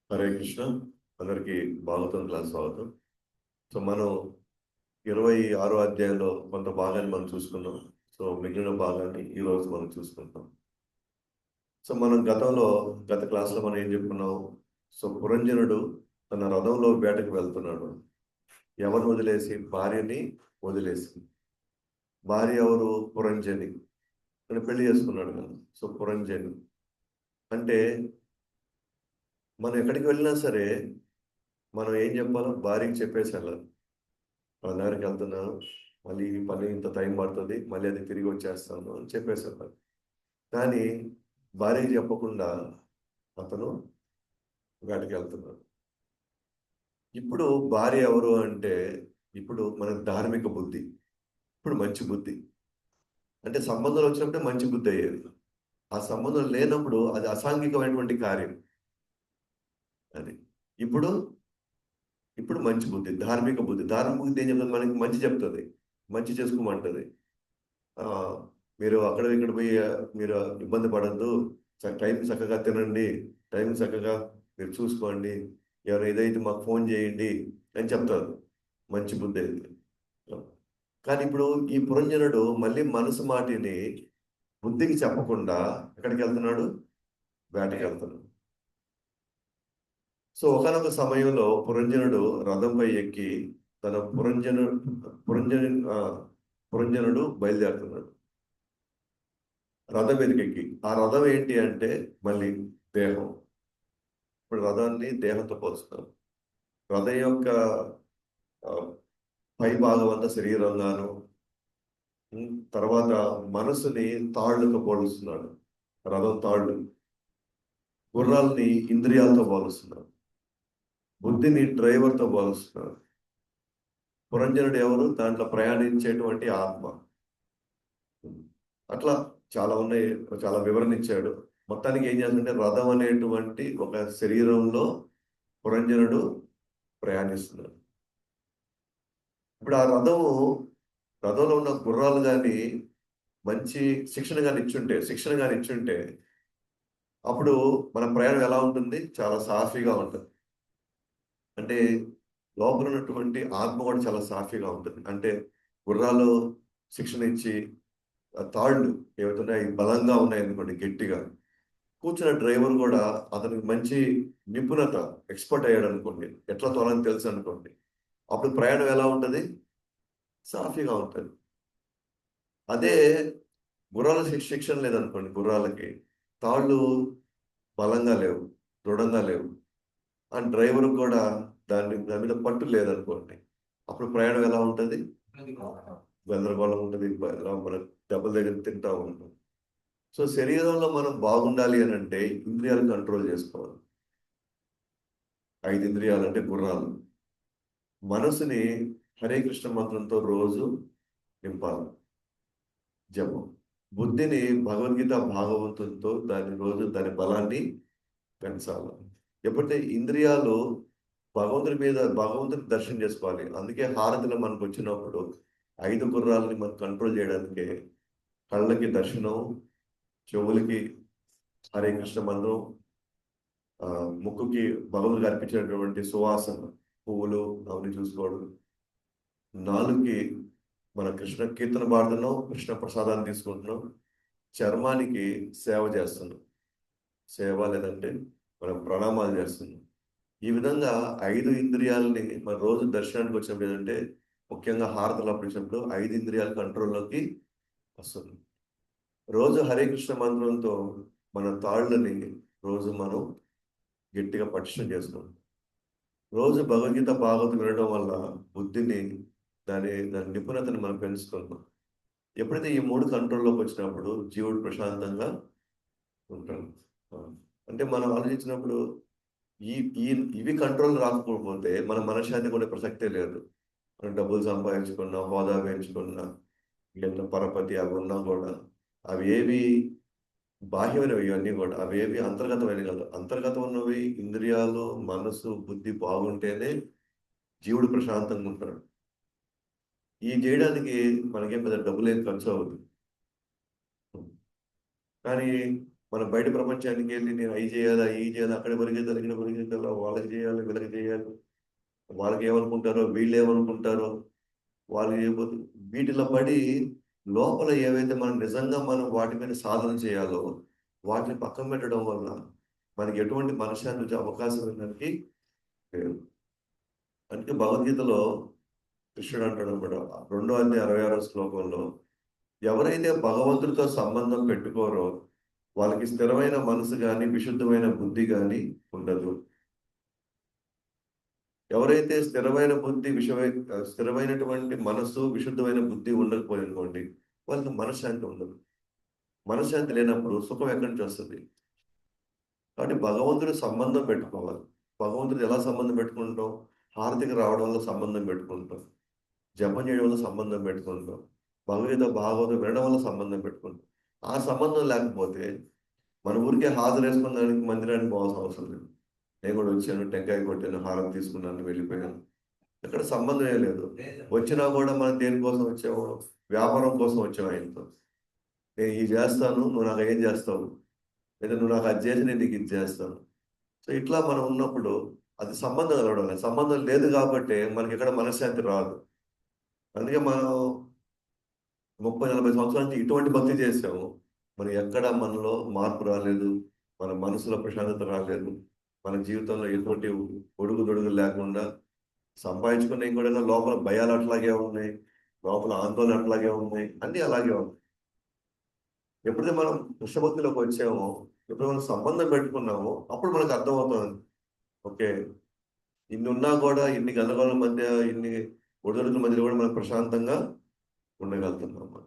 హరే కృష్ణ. అందరికీ భాగవతం క్లాస్ స్వాగతం. సో మనం 26వ అధ్యాయంలో కొంత భాగాన్ని మనం చూసుకున్నాం. సో మిగిలిన భాగాన్ని ఈరోజు మనం చూసుకుంటాం. సో మనం గత క్లాస్లో మనం ఏం చెప్పుకున్నాం? సో పురంజనుడు తన రథంలో వేటకు వెళ్తున్నాడు. ఎవరిని వదిలేసి? భార్యని వదిలేసి. భార్య ఎవరు? పురంజని. తను పెళ్లి చేసుకున్నాడు కదా. సో పురంజని అంటే మనం ఎక్కడికి వెళ్ళినా సరే మనం ఏం చెప్పాలో భార్యకి చెప్పేసి వెళ్ళాలి. నగరికి వెళ్తున్నాను, మళ్ళీ ఈ పని ఇంత టైం పడుతుంది, మళ్ళీ అది తిరిగి వచ్చేస్తాను అని చెప్పేసాను. కానీ భార్యకి చెప్పకుండా అతను వేటకి వెళ్తున్నాడు. ఇప్పుడు భార్య ఎవరు అంటే, ఇప్పుడు మన ధార్మిక బుద్ధి, ఇప్పుడు మంచి బుద్ధి. అంటే సంబంధాలు వచ్చినప్పుడే మంచి బుద్ధి అయ్యేది. ఆ సంబంధం లేనప్పుడు అది అసాంఘికమైనటువంటి కార్యం. అది ఇప్పుడు ఇప్పుడు మంచి బుద్ధి, ధార్మిక బుద్ధి. ధార్మిక బుద్ధి ఏం చెప్తుంది? మనకి మంచి చెప్తుంది, మంచి చేసుకోమంటది. ఆ, మీరు అక్కడ ఇక్కడ పోయి మీరు ఇబ్బంది పడద్దు, టైం చక్కగా తినండి, టైం చక్కగా మీరు చూసుకోండి, ఎవరు ఏదైతే మాకు ఫోన్ చేయండి అని చెప్తారు. మంచి బుద్ధి అయితే. కానీ ఇప్పుడు ఈ పురంజనుడు మళ్ళీ మనసు మాటిని బుద్ధికి చెప్పకుండా ఎక్కడికి వెళ్తున్నాడు? వేటకి వెళ్తున్నాడు. సో ఒకానొక సమయంలో పురంజనుడు రథంపై ఎక్కి తన పురంజను ఆ, పురంజనుడు బయలుదేరుతున్నాడు రథం మీదకెక్కి. ఆ రథం ఏంటి అంటే మళ్ళీ దేహం. ఇప్పుడు రథాన్ని దేహంతో పోలుస్తారు. రథం యొక్క ఆ, పై భాగం అంతా శరీరంగాను, తర్వాత మనసుని తాళ్ళతో పోలుస్తున్నాడు. రథం తాళ్ళు. గుర్రాలని ఇంద్రియాలతో పోలుస్తున్నాడు. బుద్ధిని డ్రైవర్తో పోలుస్తున్నాడు. పురంజనుడు ఎవరు? దాంట్లో ప్రయాణించేటువంటి ఆత్మ. అట్లా చాలా ఉన్నాయి, చాలా వివరణ ఇచ్చాడు. మొత్తానికి ఏం చేస్తుంటే రథం అనేటువంటి ఒక శరీరంలో పురంజనుడు ప్రయాణిస్తున్నాడు. ఇప్పుడు ఆ రథంలో ఉన్న గుర్రాలు కానీ మంచి శిక్షణ కానీ ఇచ్చుంటే అప్పుడు మన ప్రయాణం ఎలా ఉంటుంది? చాలా సాఫీగా ఉంటుంది. అంటే లోపల ఉన్నటువంటి ఆత్మ కూడా చాలా సాఫీగా ఉంటుంది. అంటే గుర్రాలు శిక్షణ ఇచ్చి తాళ్ళు ఏవైతున్నాయి బలంగా ఉన్నాయి అనుకోండి, గట్టిగా కూర్చున్న డ్రైవర్ కూడా అతనికి మంచి నిపుణత, ఎక్స్పర్ట్ అయ్యాడు అనుకోండి, ఎట్లా తోలని తెలుసు అనుకోండి, అప్పుడు ప్రయాణం ఎలా ఉంటుంది? సాఫీగా ఉంటుంది. అదే గుర్రాల శిక్షణ లేదనుకోండి, గుర్రాలకి తాళ్ళు బలంగా లేవు, దృఢంగా లేవు, అండ్ డ్రైవర్ కూడా దాని మీద పట్టు లేదనుకోండి, అప్పుడు ప్రయాణం ఎలా ఉంటుంది? గందరగోళం ఉంటుంది, మన దెబ్బల దగ్గర తింటా ఉంటాం. సో శరీరంలో మనం బాగుండాలి అని అంటే ఇంద్రియాలు కంట్రోల్ చేసుకోవాలి. 5 ఇంద్రియాలు అంటే గుర్రాలు. మనసుని హరే కృష్ణ మంత్రంతో రోజు నింపాలి, జపం. బుద్ధిని భగవద్గీత భాగవతంతో దాని బలాన్ని పెంచాలి. ఎప్పుడైతే ఇంద్రియాలు భగవంతుని దర్శనం చేసుకోవాలి. అందుకే హారతిలో మనకు వచ్చినప్పుడు 5 గుర్రాలని మనం కంట్రోల్ చేయడానికి కళ్ళకి దర్శనం, చెవులకి హరే కృష్ణ మంత్రం, ముక్కుకి భగవంతుడికి అర్పించినటువంటి సువాసన, పువ్వులు అవన్నీ చూసుకోవడం, నాలుగుకి మన కృష్ణ కీర్తన పాడుతున్నాం, కృష్ణ ప్రసాదాన్ని తీసుకుంటున్నాం, చర్మానికి సేవ చేస్తున్నాం, సేవ లేదంటే మనం ప్రణామాలు చేస్తున్నాం. ఈ విధంగా 5 ఇంద్రియాలని మన రోజు దర్శనానికి వచ్చినప్పుడు ఏంటంటే, ముఖ్యంగా హారతలు అర్పించినప్పుడు 5 ఇంద్రియాల కంట్రోల్లోకి వస్తుంది. రోజు హరే కృష్ణ మంత్రంతో మన తాళ్ళని రోజు మనం గట్టిగా పటిష్టం చేసుకుంటాం. రోజు భగవద్గీత భాగవతం వినడం వల్ల బుద్ధిని, దాని నిపుణతని మనం పెంచుకుంటాం. ఎప్పుడైతే ఈ 3 కంట్రోల్లోకి వచ్చినప్పుడు జీవుడు ప్రశాంతంగా ఉంటాడు. అంటే మనం ఆలోచించినప్పుడు ఈ ఈ ఇవి కంట్రోల్ రాకపోతే మన మనశ్శాంతి కూడా ప్రసక్తే లేదు. మనం డబ్బులు సంపాదించుకున్నా, హోదా పెంచుకున్నా, ఎంత పరపతి అవి ఉన్నా కూడా అవి ఏవి బాహ్యమైనవి, ఇవన్నీ కూడా అవేవి అంతర్గతమైనవి కాదు. అంతర్గతం ఉన్నవి ఇంద్రియాలు, మనసు, బుద్ధి బాగుంటేనే జీవుడు ప్రశాంతంగా ఉంటాడు. ఈ చేయడానికి మనకేం పెద్ద డబ్బులు ఏం ఖర్చు అవ్వదు. కానీ మనం బయట ప్రపంచానికి వెళ్ళి నేను అవి చేయాలా ఈ చేయాలి అక్కడ పరిగెత్తాలి ఇక్కడ పరిగెత్తాలి వాళ్ళకి చేయాలి వీళ్ళకి చేయాలి వాళ్ళకి ఏమనుకుంటారో వీళ్ళు ఏమనుకుంటారో వాళ్ళు ఏమవుతుంది వీటిలో పడి లోపల ఏవైతే మనం నిజంగా మనం వాటి మీద సాధన చేయాలో వాటిని పక్కన పెట్టడం వల్ల మనకి ఎటువంటి మనశ్శాంతి వచ్చే అవకాశం ఉండడానికి లేదు. అందుకే భగవద్గీతలో కృష్ణుడు అంటాడు అనమాట 2 అధ్యాయం 66 శ్లోకంలో ఎవరైతే భగవంతుడితో సంబంధం పెట్టుకోరో వాళ్ళకి స్థిరమైన మనసు కానీ విశుద్ధమైన బుద్ధి కానీ ఉండదు. ఎవరైతే స్థిరమైన బుద్ధి స్థిరమైనటువంటి మనసు విశుద్ధమైన బుద్ధి ఉండకపోయిందనుకోండి వాళ్ళకి మనశ్శాంతి ఉండదు. మనశ్శాంతి లేనప్పుడు సుఖం ఎక్కడి నుంచి వస్తుంది? కాబట్టి భగవంతుడి సంబంధం పెట్టుకోవాలి. భగవంతుడు ఎలా సంబంధం పెట్టుకుంటాం? హారతికి రావడం వల్ల సంబంధం పెట్టుకుంటాం, జపం చేయడం వల్ల సంబంధం పెట్టుకుంటాం, భగవద్గీత భాగవతం వినడం వల్ల సంబంధం పెట్టుకుంటాం. ఆ సంబంధం లేకపోతే మన ఊరికే హాజరు వేసుకున్నానికి మందిరానికి పోవాల్సిన అవసరం లేదు. నేను కూడా వచ్చాను, టెంకాయ కొట్టాను, హారం తీసుకున్నాను, వెళ్ళిపోయాను. ఎక్కడ సంబంధమే లేదు. వచ్చినా కూడా మనం దేనికోసం వచ్చాము? వ్యాపారం కోసం వచ్చాము. ఆయనతో నేను ఇది చేస్తాను, నువ్వు నాకు ఏం చేస్తావు, లేదా నువ్వు నాకు అది చేసి నేను నీకు ఇది చేస్తాను. సో ఇట్లా మనం ఉన్నప్పుడు అది సంబంధం కలవడం. సంబంధం లేదు కాబట్టి మనకి ఎక్కడ మనశ్శాంతి రాదు. అందుకే మనం 30-40 సంవత్సరాల నుంచి ఇటువంటి భక్తి చేసాము, మనం ఎక్కడ మనలో మార్పు రాలేదు, మన మనసులో ప్రశాంతత రాలేదు, మన జీవితంలో ఎటువంటి ఒడుగుదొడుగు లేకుండా సంపాదించుకునే కూడా లోపల భయాలు అట్లాగే ఉన్నాయి, లోపల ఆందోళన అట్లాగే ఉన్నాయి, అన్నీ అలాగే ఉన్నాయి. ఎప్పుడైతే మనం కృష్ణభక్తిలోకి వచ్చామో, ఎప్పుడు మనం సంబంధం పెట్టుకున్నామో అప్పుడు మనకు అర్థమవుతుంది, ఓకే ఇన్ని ఉన్నా కూడా ఇన్ని గందరగోళాల మధ్య ఇన్ని ఒడిదొడుకుల మధ్య కూడా మనం ప్రశాంతంగా ఉండగలుగుతున్నాము.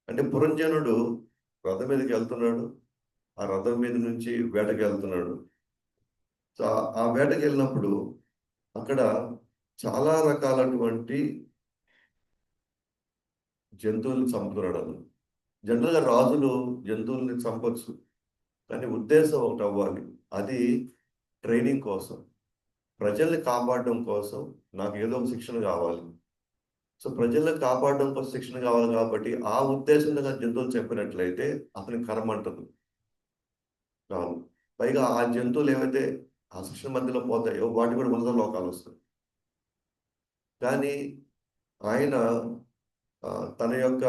అంటే పురంజనుడు రథం మీదకి వెళ్తున్నాడు, ఆ రథం మీద నుంచి వేటకి వెళ్తున్నాడు. సో ఆ వేటకి వెళ్ళినప్పుడు అక్కడ చాలా రకాలటువంటి జంతువుల్ని చంపుతున్నాడు. అతను జనరల్గా రాజులు జంతువుల్ని చంపొచ్చు, కానీ ఉద్దేశం ఒకటి అవ్వాలి, అది ట్రైనింగ్ కోసం, ప్రజల్ని కాపాడడం కోసం నాకు ఏదో ఒక శిక్షణ కావాలి. సో ప్రజల్ని కాపాడడం కోసం శిక్షణ కావాలి కాబట్టి ఆ ఉద్దేశంతో జంతువులు చంపినట్లయితే అతనికి కర్మ అంటదు కాదు. పైగా ఆ జంతువులు ఏవైతే ఆ శిక్షణ మధ్యలో పోతాయో వాటి కూడా ఉన్నత లోకాలు వస్తాయి. కానీ ఆయన తన యొక్క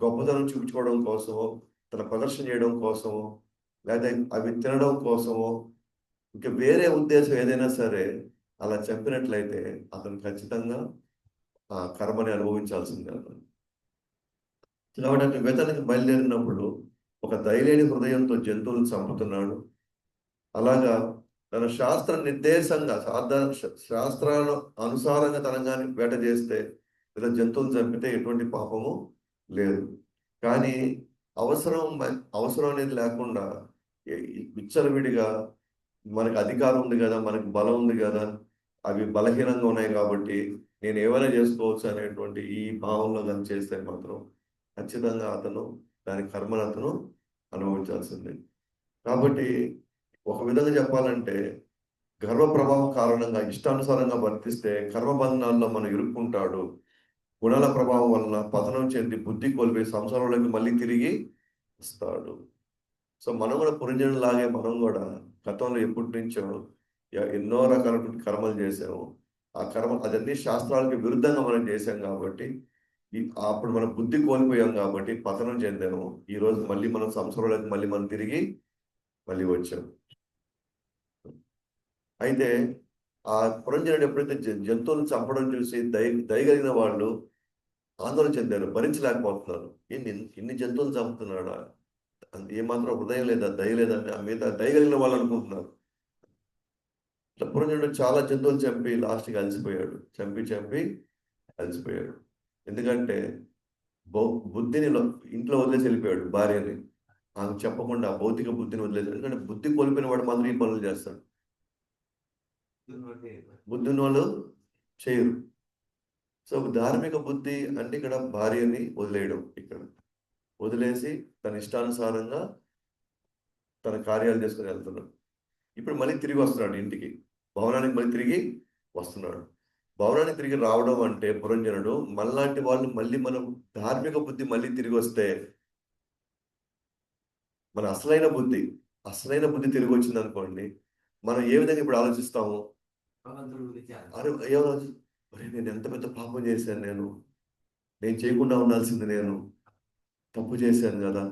గొప్పతనం చూపించుకోవడం కోసమో, తన ప్రదర్శన చేయడం కోసమో, లేదా అవి తినడం కోసమో, ఇంకా వేరే ఉద్దేశం ఏదైనా సరే అలా చెప్పినట్లయితే అతను ఖచ్చితంగా ఆ కర్మని అనుభవించాల్సిందే. కాబట్టి అతను వెతనికి బయలుదేరినప్పుడు ఒక దయలేని హృదయంతో జంతువులను చంపుతున్నాడు. అలాగా తన శాస్త్ర నిర్దేశంగా శాస్త్రాల అనుసారంగా తన కానీ వేట చేస్తే లేదా జంతువులు చంపితే ఎటువంటి పాపము లేదు. కానీ అవసరం అనేది లేకుండా విచ్చలవిడిగా మనకు అధికారం ఉంది కదా, మనకు బలం ఉంది కదా, అవి బలహీనంగా ఉన్నాయి కాబట్టి నేను ఏమైనా చేసుకోవచ్చు అనేటువంటి ఈ భావంలో కానీ చేస్తే మాత్రం ఖచ్చితంగా అతను దాని కర్మను అతను అనుభవించాల్సిందే. కాబట్టి ఒక విధంగా చెప్పాలంటే గర్వ ప్రభావం కారణంగా ఇష్టానుసారంగా వర్తిస్తే కర్మబంధనాల్లో మనం ఇరుక్కుంటాడు. గుణాల ప్రభావం వలన పతనం చెంది బుద్ధి కోల్పోయి సంసారంలోకి మళ్ళీ తిరిగి వస్తాడు. సో మనం కూడా పురంజనులాగే మనం కూడా గతంలో ఎప్పటి నుంచో ఎన్నో రకాలైన కర్మలు చేసాము. ఆ కర్మ అదన్నీ శాస్త్రాలకు విరుద్ధంగా మనం చేసాం కాబట్టి అప్పుడు మనం బుద్ధి కోల్పోయాం కాబట్టి పతనం చెందాము. ఈ రోజు మళ్ళీ మనం సంసారంలోకి మళ్ళీ మనం తిరిగి మళ్ళీ వచ్చాం. అయితే ఆ పురంజనుడు ఎప్పుడైతే జంతువులను చంపడం చూసి దయగలిగిన వాళ్ళు ఆందోళన చెందారు, భరించలేకపోతున్నారు. ఇన్ని జంతువులు చంపుతున్నాడా, ఏమాత్రం హృదయం లేదా, దయ లేదని మిగతా దయగలిగిన వాళ్ళు అనుకుంటున్నారు. ఇట్లా పురంజనుడు చాలా జంతువులు చంపి లాస్ట్కి అలసిపోయాడు, చంపి అలసిపోయాడు. ఎందుకంటే బుద్ధిని ఇంట్లో వదిలేసి వెళ్ళిపోయాడు, భార్యని ఆమె చెప్పకుండా భౌతిక బుద్ధిని వదిలేసి. ఎందుకంటే బుద్ధి కోల్పోయిన వాడు మాత్రం ఈ పనులు చేస్తాడు, బుద్ధి వాళ్ళు చేయరు. సో ధార్మిక బుద్ధి అంటే ఇక్కడ భార్యని వదిలేయడం, ఇక్కడ వదిలేసి తన ఇష్టానుసారంగా తన కార్యాలు చేసుకుని వెళ్తున్నాడు. ఇప్పుడు మళ్ళీ తిరిగి వస్తున్నాడు ఇంటికి, భవనానికి మళ్ళీ తిరిగి వస్తున్నాడు. భవనానికి తిరిగి రావడం అంటే పురంజనుడు మనలాంటి వాళ్ళు మళ్ళీ మనం ధార్మిక బుద్ధి మళ్ళీ తిరిగి వస్తే మన అసలైన బుద్ధి అసలైన బుద్ధి తిరిగి వచ్చింది అనుకోండి, మనం ఏ విధంగా ఇప్పుడు ఆలోచిస్తాము? అరే ఏమో, అరే నేను ఎంత పెద్ద పాపం చేశాను, నేను చేయకుండా ఉండాల్సింది, నేను తప్పు చేశాను కదా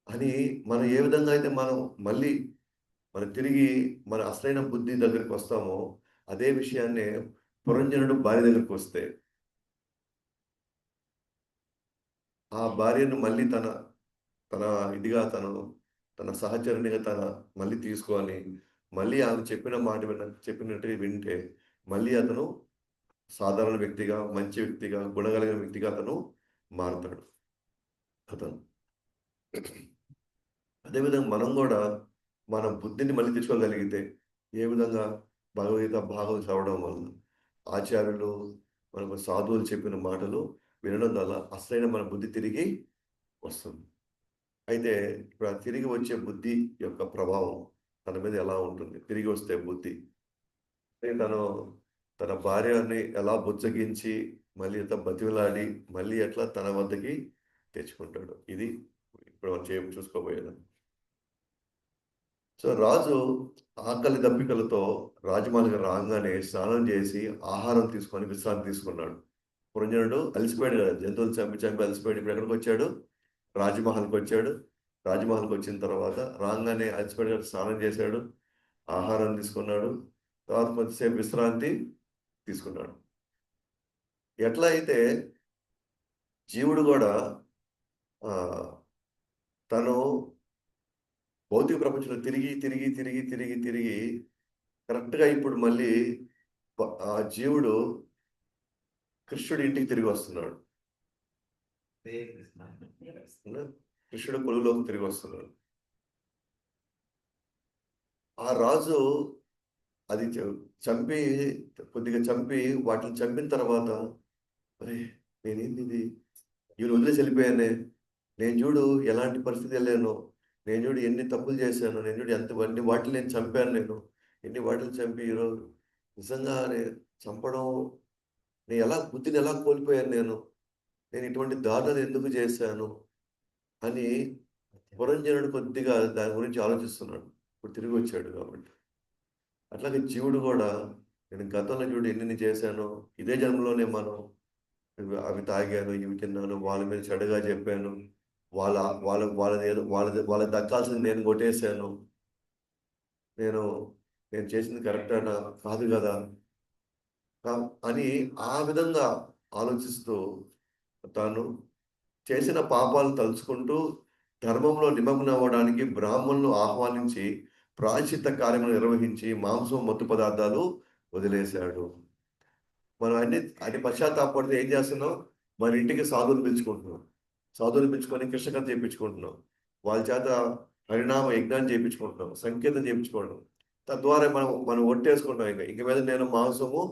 అని మనం ఏ విధంగా అయితే మనం మళ్ళీ తిరిగి మన అసలైన బుద్ధి దగ్గరికి వస్తామో, అదే విషయాన్నే పురంజనుడు భార్య దగ్గరికి వస్తే ఆ భార్యను మళ్ళీ తన తన ఇదిగా తన సహచరునిగా మళ్ళీ తీసుకొని మళ్ళీ ఆమె చెప్పిన మాట చెప్పినట్టు వింటే మళ్ళీ అతను సాధారణ వ్యక్తిగా, మంచి వ్యక్తిగా, గుణగలిగిన వ్యక్తిగా అతను మారుతాడు. అతను అదేవిధంగా మనం కూడా మన బుద్ధిని మళ్ళీ తెచ్చుకోగలిగితే ఏ విధంగా భగవద్గీత భాగవతం చదవడం వల్ల, ఆచార్యులు మనకు సాధువులు చెప్పిన మాటలు వినడం వల్ల అసలైన మన బుద్ధి తిరిగి వస్తుంది. అయితే ఇప్పుడు ఆ తిరిగి వచ్చే బుద్ధి యొక్క ప్రభావం తన మీద ఎలా ఉంటుంది? తిరిగి వస్తే బుద్ధి తను తన భార్యని ఎలా బుజ్జగించి మళ్ళీ ఎంత బతిమలాడి మళ్ళీ ఎట్లా తన వద్దకి తెచ్చుకుంటాడు. ఇది ఇప్పుడు మనం చూసుకోబోయేది. సో రాజు ఆకలి దప్పికలతో రాజమాలిగా రాగానే స్నానం చేసి ఆహారం తీసుకొని విశ్రాంతి తీసుకున్నాడు. పురంజనుడు అలసిపోయాడు కదా, జంతువులు చంపి చంపి అలసిపోయాడు. ఇప్పుడు ఎక్కడికి వచ్చాడు? రాజమహల్కి వచ్చాడు. రాజమహల్కి వచ్చిన తర్వాత రాగానే అలసిపోయాడు, స్నానం చేశాడు, ఆహారం తీసుకున్నాడు, తర్వాత కొద్దిసేపు విశ్రాంతి తీసుకున్నాడు. ఎట్లా అయితే జీవుడు కూడా తను భౌతిక ప్రపంచంలో తిరిగి తిరిగి తిరిగి తిరిగి తిరిగి కరెక్ట్గా ఇప్పుడు మళ్ళీ ఆ జీవుడు కృష్ణుడి ఇంటికి తిరిగి వస్తున్నాడు. కృష్ణుడు కొలువులోకి తిరిగి వస్తున్నాడు. ఆ రాజు అది కొద్దిగా చంపి వాటిని చంపిన తర్వాత, అరే నేనేంది ఇది, వీళ్ళు వదిలేసి వెళ్ళిపోయానే, నేను చూడు ఎలాంటి పరిస్థితి వెళ్ళాను, నేను చూడు ఎన్ని తప్పులు చేశాను, నేను చూడు ఎన్ని వాటిని నేను చంపాను, ఎన్ని వాటిని చంపి ఈరోజు నిజంగా చంపడం, నేను బుద్ధిని ఎలా కోల్పోయాను, నేను ఇటువంటి దారుణాలు ఎందుకు చేశాను అని పురంజనుడు కొద్దిగా దాని గురించి ఆలోచిస్తున్నాడు. ఇప్పుడు తిరిగి వచ్చాడు కాబట్టి. అట్లాగే జీవుడు కూడా నేను గతంలో చూడు ఎన్ని చేశాను, ఇదే జన్మలోనే అవి తాగాను, ఇవి తిన్నాను, వాళ్ళ మీద చెడుగా చెప్పాను, వాళ్ళ వాళ్ళ వాళ్ళకి దక్కాల్సింది నేను కొట్టేశాను, నేను చేసింది కరెక్టేనా కాదు కదా అని ఆ విధంగా ఆలోచిస్తూ తాను చేసిన పాపాలు తలుచుకుంటూ ధర్మంలో నిమగ్నం అవ్వడానికి బ్రాహ్మణులు ఆహ్వానించి ప్రాయశ్చిత్త కార్యములు నిర్వహించి మాంసం మత్తు పదార్థాలు వదిలేశాడు. మనం అన్ని పశ్చాత్తాపడితే ఏం చేస్తున్నాం? మన ఇంటికి సాధువులు పిలుచుకుంటున్నాం, సాధువులు పిలుచుకొని కృష్ణకథ చేయించుకుంటున్నాం, వాళ్ళ చేత పరిణామ యజ్ఞాన్ని చేయించుకుంటున్నాం, సంకేతం చేయించుకోవడం, తద్వారా మనం ఒట్టేసుకుంటాం, ఇంక మీద నేను మాంసము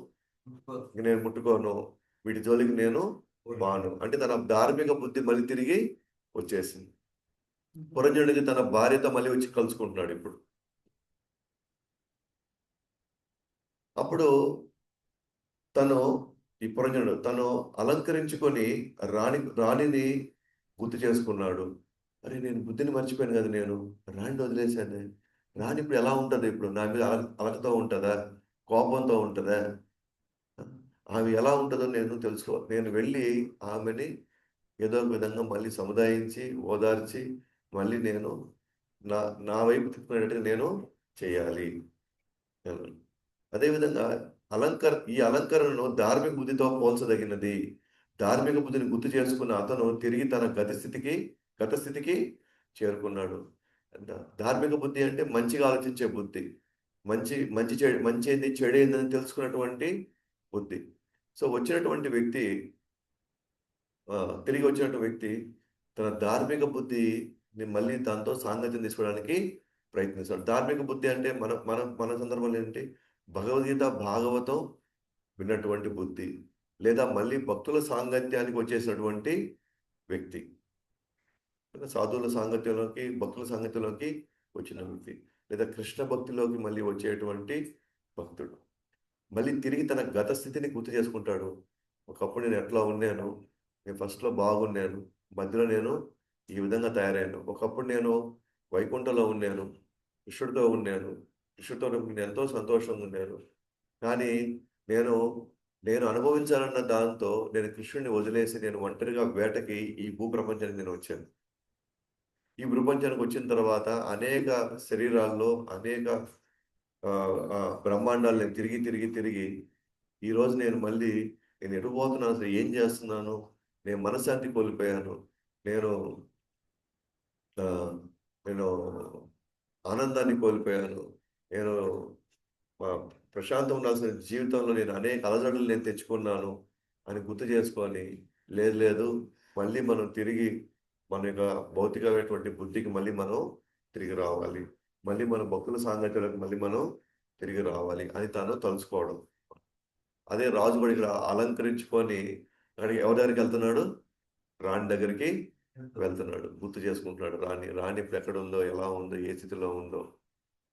నేను ముట్టుకోను, వీటి జోలికి నేను బాను అంటే తన ధార్మిక బుద్ధి మళ్ళీ తిరిగి వచ్చేసింది. పురంజనుడికి తన భార్యతో మళ్ళీ వచ్చి కలుసుకుంటున్నాడు ఇప్పుడు. అప్పుడు ఈ పురంజనుడు తను అలంకరించుకొని రాణిని గుర్తు చేసుకున్నాడు. అరే నేను బుద్ధిని మర్చిపోయాను కదా, నేను రాణిని వదిలేశాను, రాణి ఇప్పుడు ఎలా ఉంటుంది, ఇప్పుడు నా మీద అలకతో ఉంటుందా, కోపంతో ఉంటుందా, ఆమె ఎలా ఉంటుందో నేను వెళ్ళి ఆమెని ఏదో ఒక విధంగా మళ్ళీ సముదాయించి ఓదార్చి మళ్ళీ నేను నా వైపు తిప్పుకునేటట్టుగా నేను చేయాలి. అదేవిధంగా ఈ అలంకరణను ధార్మిక బుద్ధితో పోల్చదగినది. ధార్మిక బుద్ధిని గుర్తు చేసుకున్న అతను తిరిగి తన గతస్థితికి చేరుకున్నాడు. ధార్మిక బుద్ధి అంటే మంచిగా ఆలోచించే బుద్ధి, మంచి ఏంది చెడు ఏందని తెలుసుకున్నటువంటి బుద్ధి. సో తిరిగి వచ్చినటువంటి వ్యక్తి తన ధార్మిక బుద్ధిని మళ్ళీ దాంతో సాంగత్యం తీసుకోవడానికి ప్రయత్నిస్తాడు. ధార్మిక బుద్ధి అంటే మన సందర్భంలో ఏంటి? భగవద్గీత భాగవతం విన్నటువంటి బుద్ధి, లేదా మళ్ళీ భక్తుల సాంగత్యానికి వచ్చేసినటువంటి వ్యక్తి, సాధువుల సాంగత్యంలోకి భక్తుల సాంగత్యంలోకి వచ్చిన వ్యక్తి, లేదా కృష్ణ భక్తిలోకి మళ్ళీ వచ్చేటువంటి భక్తుడు మళ్ళీ తిరిగి తన గత స్థితిని గుర్తు చేసుకుంటాడు. ఒకప్పుడు నేను ఎట్లా ఉన్నాను, నేను ఫస్ట్లో బాగున్నాను, మధ్యలో నేను ఈ విధంగా తయారయ్యాను, ఒకప్పుడు నేను వైకుంఠంలో ఉన్నాను, కృష్ణుడితో ఉన్నాను. కృష్ణుడితో నేను ఎంతో సంతోషంగా ఉన్నాను. కానీ నేను నేను అనుభవించాలన్న దాంతో నేను కృష్ణుడిని వదిలేసి నేను ఒంటరిగా వేటకి ఈ భూప్రపంచానికి నేను వచ్చాను. ఈ ప్రపంచానికి వచ్చిన తర్వాత అనేక శరీరాల్లో అనేక బ్రహ్మాండాలు నేను తిరిగి తిరిగి తిరిగి ఈరోజు నేను ఎటు పోతున్నాను, అసలు ఏం చేస్తున్నాను, నేను మనశ్శాంతి కోల్పోయాను, నేను ఆ, నేను ఆనందాన్ని కోల్పోయాను, నేను ఆ, ప్రశాంతం ఉండాల్సిన జీవితంలో నేను అనేక అలజడులు నేను తెచ్చుకున్నాను అని గుర్తు చేసుకొని, లేదు లేదు, మళ్ళీ మనం తిరిగి మన యొక్క భౌతికమైనటువంటి బుద్ధికి మళ్ళీ మనం తిరిగి రావాలి, మళ్ళీ మన భక్తుల సాంగత్యాలకు మళ్ళీ మనం తిరిగి రావాలి అని తను తలుచుకోవడం. అదే రాజు కూడా ఇక్కడ అలంకరించుకొని అక్కడికి ఎవరి దగ్గరికి వెళ్తున్నాడు? రాణి దగ్గరికి వెళ్తున్నాడు, గుర్తు చేసుకుంటున్నాడు. రాణి రాణి ఇప్పుడు ఎక్కడ ఉందో, ఎలా ఉందో, ఏ స్థితిలో ఉందో,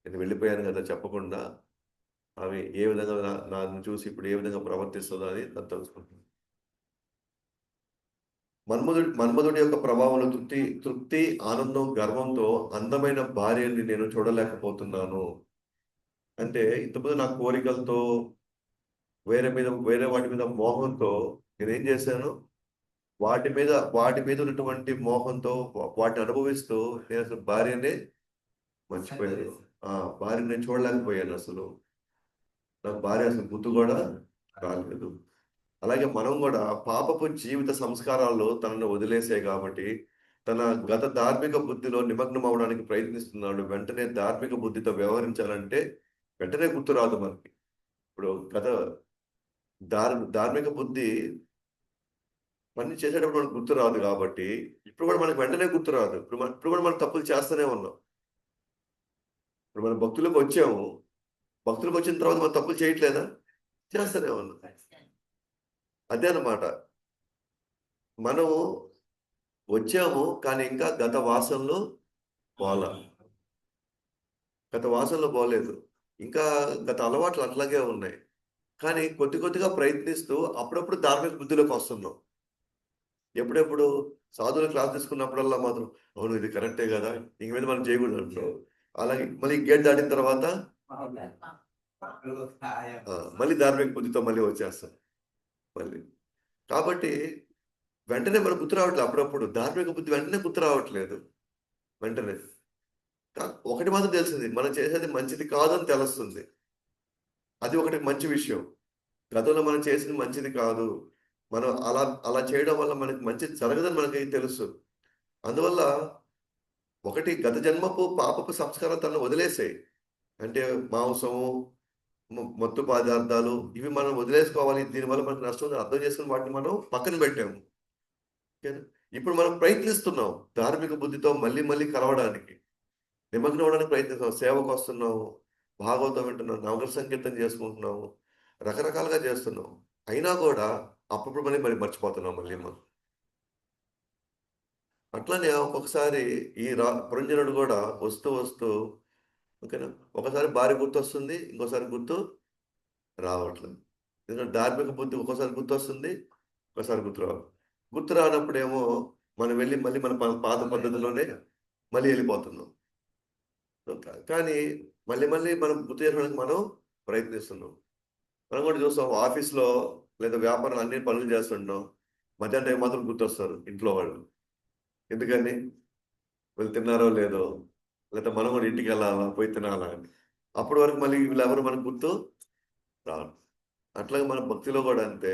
నేను వెళ్ళిపోయాను కదా చెప్పకుండా ఆమె ఏ విధంగా నన్ను చూసి ఇప్పుడు ఏ విధంగా ప్రవర్తిస్తుందో అని తను తెలుసుకుంటుంది. మన్మధుడి యొక్క ప్రభావంలో తృప్తి తృప్తి ఆనందం గర్వంతో అందమైన భార్యని నేను చూడలేకపోతున్నాను. అంటే ఇంతకుముందు నా కోరికలతో వేరే వాటి మీద మోహంతో నేనేం చేశాను? వాటి మీద ఉన్నటువంటి మోహంతో వాటిని అనుభవిస్తూ నేను అసలు భార్యనే మర్చిపోయాను. ఆ భార్యని నేను చూడలేకపోయాను. అసలు నాకు భార్య అసలు గుర్తు కూడా రాలేదు. అలాగే మనం కూడా పాపపు జీవిత సంస్కారాల్లో తనను వదిలేసే కాబట్టి తన గత ధార్మిక బుద్ధిలో నిమగ్నం అవడానికి ప్రయత్నిస్తున్నాడు. వెంటనే ధార్మిక బుద్ధితో వ్యవహరించాలంటే వెంటనే గుర్తు రాదు మనకి. ఇప్పుడు గత ధార్మిక బుద్ధి పని చేసేటప్పుడు మనకు గుర్తు రాదు కాబట్టి ఇప్పుడు కూడా మనకు వెంటనే గుర్తు రాదు. ఇప్పుడు కూడా మనం తప్పులు చేస్తూనే ఉన్నాం. ఇప్పుడు మనం భక్తులకు వచ్చిన తర్వాత మనం తప్పులు చేయట్లేదా? చేస్తూనే ఉన్నాం. అదే అన్నమాట. మనం వచ్చాము కానీ ఇంకా గత వాసనలో పోలా. గత వాసనలో పోలేదు. ఇంకా గత అలవాట్లు అట్లాగే ఉన్నాయి. కానీ కొద్దిగా ప్రయత్నిస్తూ అప్పుడప్పుడు ధార్మిక బుద్ధిలోకి వస్తున్నాం. ఎప్పుడెప్పుడు సాధువుల క్లాస్ తీసుకున్నప్పుడల్లా మాత్రం అవును ఇది కరెక్టే కదా, ఇంక మీద మనం చేయకూడదు అంటాం. అలాగే మళ్ళీ గేట్ దాటిన తర్వాత మళ్ళీ ధార్మిక బుద్ధితో మళ్ళీ వచ్చేస్తాం మళ్ళీ. కాబట్టి వెంటనే మనకు గుర్తు రావట్లేదు. అప్పుడప్పుడు ధార్మిక బుద్ధి వెంటనే గుర్తు రావట్లేదు. వెంటనే ఒకటి మాత్రం తెలిసింది, మనం చేసేది మంచిది కాదని తెలుస్తుంది. అది ఒకటి మంచి విషయం. గతంలో మనం చేసింది మంచిది కాదు, మనం అలా అలా చేయడం వల్ల మనకి మంచి జరగదని మనకి తెలుసు. అందువల్ల ఒకటి గత జన్మపు పాపపు సంస్కారం తనను వదిలేసాయి. అంటే మాంసము, మత్తు పదార్థాలు ఇవి మనం వదిలేసుకోవాలి, దీనివల్ల మనకు నష్టం ఉందని అర్థం చేసుకుని వాటిని మనం పక్కన పెట్టాము. ఇప్పుడు మనం ప్రయత్నిస్తున్నాం ధార్మిక బుద్ధితో మళ్ళీ మళ్ళీ కలవడానికి, నిమగ్నం అవడానికి ప్రయత్నిస్తున్నాం. సేవకు వస్తున్నాము, భాగవతం వింటున్నాం, నవగ్రహ సంకీర్తన చేసుకుంటున్నాము, రకరకాలుగా చేస్తున్నాం. అయినా కూడా అప్పుడప్పుడు మరి మర్చిపోతున్నాం మళ్ళీ మనం. అట్లనే ఒక్కొక్కసారి ఈ పురంజనుడు కూడా వస్తూ వస్తూ ఓకేనా, ఒకసారి భార్య గుర్తు వస్తుంది, ఇంకోసారి గుర్తు రావట్లేదు. ఎందుకంటే ధార్మిక బుద్ధి ఒక్కోసారి గుర్తు వస్తుంది, ఒకసారి గుర్తు రానప్పుడేమో మనం వెళ్ళి మళ్ళీ మన పాత పద్ధతిలోనే మళ్ళీ వెళ్ళిపోతున్నాం. కానీ మళ్ళీ మళ్ళీ మనం గుర్తు చేసుకోవడానికి మనం ప్రయత్నిస్తున్నాం. మనం కూడా చూస్తాం ఆఫీస్లో లేదా వ్యాపారం అన్ని పనులు చేస్తుంటాం, మధ్యాహ్నం టైం మాత్రం గుర్తొస్తారు ఇంట్లో వాళ్ళు. ఎందుకని? వీళ్ళు తిన్నారో లేదో, లేకపోతే మనం కూడా ఇంటికి వెళ్ళాలా, పోయి తినాలా అని. అప్పటి వరకు మళ్ళీ వీళ్ళు ఎవరు మనకు గుర్తు రారు. అట్లాగే మన భక్తిలో కూడా అంతే.